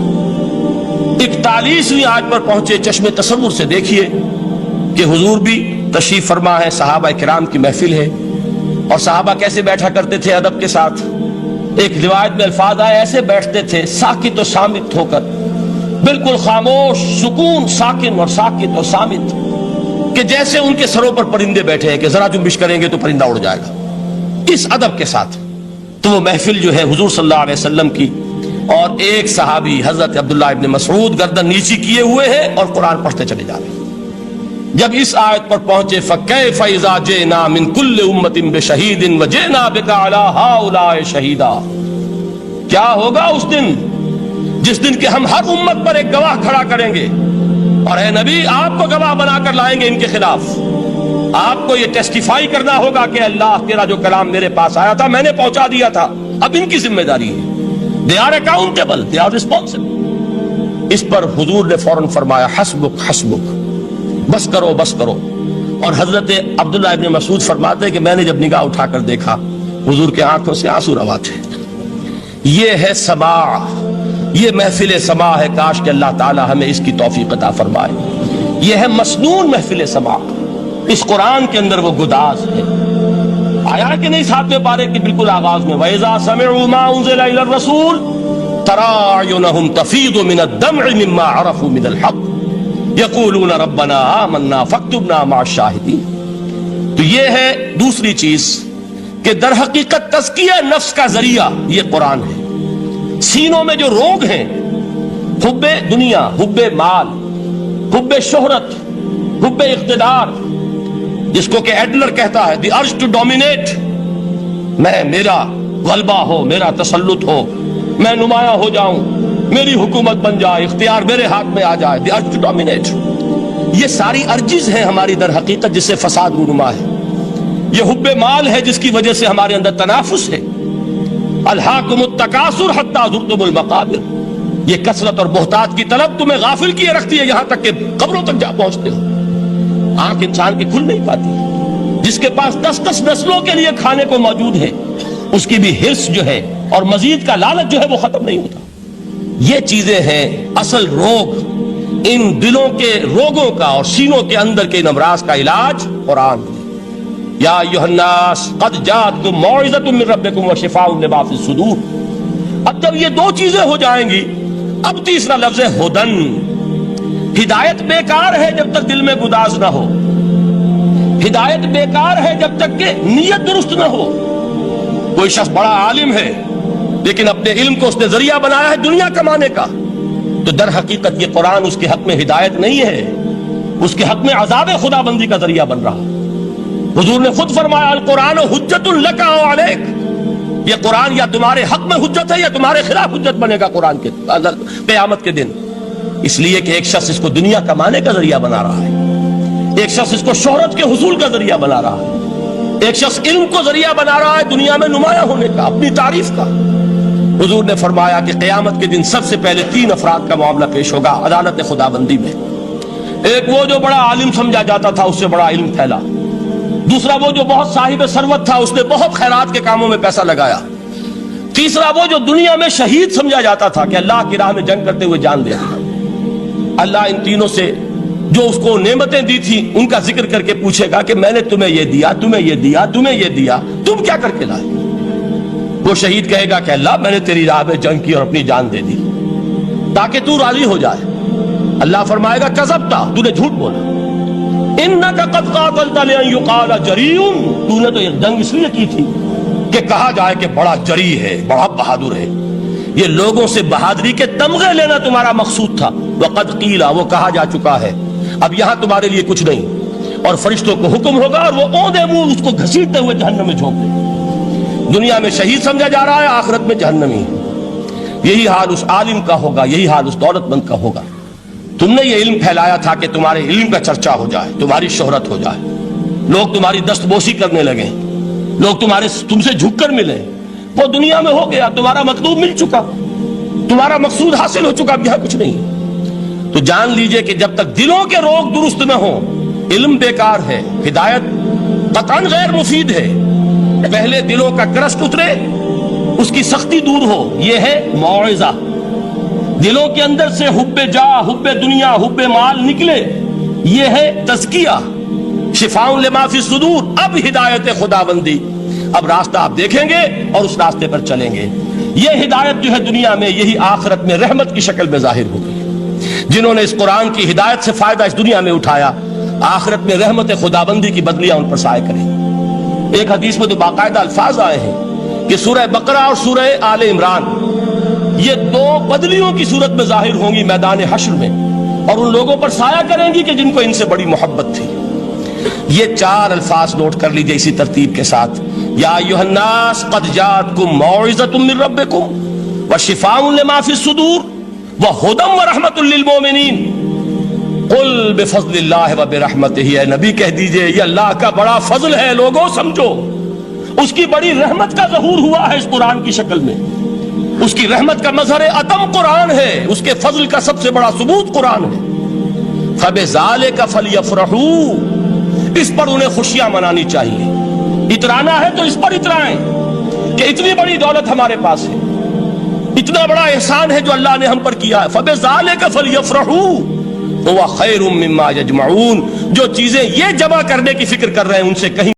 A: 41ویں آیت پر پہنچے. چشم تصور سے دیکھیے کہ حضور بھی تشریف فرما ہے، صحابہ کرام کی محفل ہے، اور صحابہ کیسے بیٹھا کرتے تھے ادب کے ساتھ. ایک روایت میں الفاظ آئے ایسے بیٹھتے تھے ساکت و صامت ہو کر، بالکل خاموش، سکون، ساکن اور ساکت اور صامت، کہ جیسے ان کے سروں پر پرندے بیٹھے ہیں کہ ذرا جنبش کریں گے تو پرندہ اڑ جائے گا، اس ادب کے ساتھ. تو وہ محفل جو ہے حضور صلی اللہ علیہ وسلم کی، اور ایک صحابی حضرت عبداللہ ابن مسعود گردن نیچی کیے ہوئے ہیں اور قرآن پڑھتے چلے جا رہے ہیں. جب اس آیت پر پہنچے فَكَيْفَ إِذَا جِئْنَا مِن كُلِّ أُمَّةٍ بِشَهِيدٍ وَجِئْنَا بِكَ عَلَى هَؤُلَاءِ شَهِيدًا. کیا ہوگا اس دن جس دن کہ ہم ہر امت پر ایک گواہ کھڑا کریں گے، اور اے نبی آپ کو گواہ بنا کر لائیں گے ان کے خلاف. آپ کو یہ ٹیسٹیفائی کرنا ہوگا کہ اللہ تیرا جو کلام میرے پاس آیا تھا میں نے پہنچا دیا تھا، اب ان کی ذمہ داری ہے. They are accountable, they are responsible. اس پر حضور نے فوراً فرمایا حسبک حسبک، بس کرو بس کرو. اور حضرت عبداللہ ابن مسعود فرماتے کہ میں نے جب نگاہ اٹھا کر دیکھا حضور کے آنکھوں سے آنسو روا تھے. یہ ہے سماع، یہ محفل سماع ہے. کاش کہ اللہ تعالی ہمیں اس کی توفیق عطا فرمائے. یہ ہے مسنون محفل سماع. اس قرآن کے اندر وہ گداز ہے. آیا کہ نہیں 7ویں پارے کی بالکل آغاز میں وَإِذَا سَمِعُوا مَا أُنزِلَ إِلَى الرَّسُولِ تَرَىٰ أَعْيُنَهُمْ تَفِيضُ مِنَ الدَّمْعِ مِمَّا عَرَفُوا مِنَ الْحَقِّ يَقُولُونَ رَبَّنَا آمَنَّا فَاكْتُبْنَا مَعَ الشَّاهِدِينَ. تو یہ ہے دوسری چیز کہ در حقیقت تزکیہ نفس کا ذریعہ یہ قرآن ہے. سینوں میں جو روگ ہیں، حب دنیا، حب مال، حب شہرت، حب اقتدار، جس کو کہ ایڈلر کہتا ہے دی ارج ٹو ڈومینیٹ، میرا غلبہ ہو، میرا تسلط ہو، میں نمایاں ہو جاؤں، میری حکومت بن جائے، اختیار میرے ہاتھ میں آ جائے، دی ارج ٹو ڈومینیٹ. یہ ساری ارجز ہیں ہماری در حقیقت جس سے فساد رونما ہے. یہ حب مال ہے جس کی وجہ سے ہمارے اندر تنافس ہے. الہاکم التکاثر حتی زرتم المقابر. یہ کثرت اور بہتات کی طلب تمہیں غافل کیے رکھتی ہے یہاں تک کہ قبروں تک جا پہنچتے ہو. آنکھ انسان کی کھل نہیں پاتی. جس کے پاس 10 نسلوں کے لیے کھانے کو موجود ہے اس کی بھی حرص جو ہے اور مزید کا لالچ جو ہے وہ ختم نہیں ہوتا. یہ چیزیں ہیں اصل روگ. ان دلوں کے روگوں کا اور سینوں کے اندر کے ان امراض کا علاج قرآن. یا ایھا الناس قد جاءتکم موعظۃ من ربکم وشفاء لما فی الصدور. اب جب یہ دو چیزیں ہو جائیں گی, اب تیسرا لفظ ہے ہدن. ہدایت بیکار ہے جب تک دل میں گداز نہ ہو. ہدایت بیکار ہے جب تک کہ نیت درست نہ ہو. کوئی شخص بڑا عالم ہے لیکن اپنے علم کو اس نے ذریعہ بنایا ہے دنیا کمانے کا, تو در حقیقت یہ قرآن اس کے حق میں ہدایت نہیں ہے, اس کے حق میں عذاب خدا بندی کا ذریعہ بن رہا. حضور نے خود فرمایا القرآن حجت لک او علیک. یہ قرآن یا تمہارے حق میں حجت ہے یا تمہارے خلاف حجت بنے گا قرآن کے قیامت کے دن. اس لیے کہ ایک شخص اس کو دنیا کمانے کا ذریعہ بنا رہا ہے, ایک شخص اس کو شہرت کے حصول کا ذریعہ بنا رہا ہے, ایک شخص علم کو ذریعہ بنا رہا ہے دنیا میں نمایاں ہونے کا, اپنی تعریف کا. حضور نے فرمایا کہ قیامت کے دن سب سے پہلے 3 افراد کا معاملہ پیش ہوگا عدالت خدا بندی میں. ایک وہ جو بڑا عالم سمجھا جاتا تھا, اس سے بڑا علم پھیلا. دوسرا وہ جو بہت صاحب ثروت تھا, اس نے بہت خیرات کے کاموں میں پیسہ لگایا. تیسرا وہ جو دنیا میں شہید سمجھا جاتا تھا کہ اللہ کی راہ میں جنگ کرتے ہوئے جان دیا. اللہ ان تینوں سے جو اس کو نعمتیں دی تھی ان کا ذکر کر کے پوچھے گا کہ میں نے تمہیں یہ دیا, تمہیں یہ دیا, تمہیں یہ دیا, تم کیا کر کے لائے؟ وہ شہید کہے گا کہ اللہ میں نے تیری راہ میں جنگ کی اور اپنی جان دے دی تاکہ تو راضی ہو جائے. اللہ فرمائے گا کذبتا, تو نے جھوٹ بولا. انک قد قاتلت لان یقال جریء, تو نے تو یہ جنگ اس لیے کی تھی کہ کہا جائے کہ بڑا جری ہے, بڑا بہادر ہے. یہ لوگوں سے بہادری کے تمغے لینا تمہارا مقصود تھا. وقد قیل, وہ کہا جا چکا ہے, اب یہاں تمہارے لیے کچھ نہیں. اور فرشتوں کو حکم ہوگا اور وہ اوندے منہ اس کو گھسیٹتے ہوئے جہنم میں جھونک دیں. دنیا میں شہید سمجھا جا رہا ہے, آخرت میں جہنمی. یہی حال اس عالم کا ہوگا, یہی حال اس دولت مند کا ہوگا. تم نے یہ علم پھیلایا تھا کہ تمہارے علم کا چرچا ہو جائے, تمہاری شہرت ہو جائے, لوگ تمہاری دستبوسی کرنے لگیں, لوگ تم سے جھک کر ملیں. وہ دنیا میں ہو گیا, تمہارا مطلوب مل چکا, تمہارا مقصود حاصل ہو چکا, اب یہاں کچھ نہیں. تو جان لیجئے کہ جب تک دلوں کے روگ درست نہ ہوں, علم بیکار ہے, ہدایت قطعاً غیر مفید ہے. پہلے دلوں کا کرشٹ اترے, اس کی سختی دور ہو, یہ ہے موعظہ. دلوں کے اندر سے حب جاہ, حب دنیا, حب مال نکلے, یہ ہے تزکیہ. شفاء لما فی الصدور, اب ہدایت خدا بندی. اب راستہ آپ دیکھیں گے اور اس راستے پر چلیں گے. یہ ہدایت جو ہے دنیا میں, یہی آخرت میں رحمت کی شکل میں ظاہر ہوگی. جنہوں نے اس قرآن کی ہدایت سے فائدہ اس دنیا میں اٹھایا, آخرت میں رحمت خدا بندی کی بدلیاں ان پر سائے کریں. ایک حدیث میں تو باقاعدہ الفاظ آئے ہیں کہ سورہ بقرہ اور سورہ آل عمران یہ 2 بدلیوں کی صورت میں ظاہر ہوں گی میدان حشر میں, اور ان لوگوں پر سایہ کریں گی کہ جن کو ان سے بڑی محبت تھی. یہ 4 الفاظ نوٹ کر لیجئے اسی ترتیب کے ساتھ. یا ایھا الناس قد جاءتکم موعظۃ من ربکم وشفاء لما فی الصدور وہدی ورحمۃ للمؤمنین. قل بفضل اللہ وبرحمتہ, اے نبی کہہ دیجئے یہ اللہ کا بڑا فضل ہے, لوگوں سمجھو. اس کی بڑی رحمت کا ظہور ہوا ہے اس قرآن کی شکل میں. اس کی رحمت کا مظہر عدم قرآن ہے, اس کے فضل کا سب سے بڑا ثبوت قرآن ہے. فبذالک فلیفرحوا, اس پر انہیں خوشیاں منانی چاہیے. اترانا ہے تو اس پر اترائیں کہ اتنی بڑی دولت ہمارے پاس ہے, اتنا بڑا احسان ہے جو اللہ نے ہم پر کیا ہے. فبذالک فلیفرحوا هو خیر مما یجمعون, جو چیزیں یہ جمع کرنے کی فکر کر رہے ہیں ان سے کہیں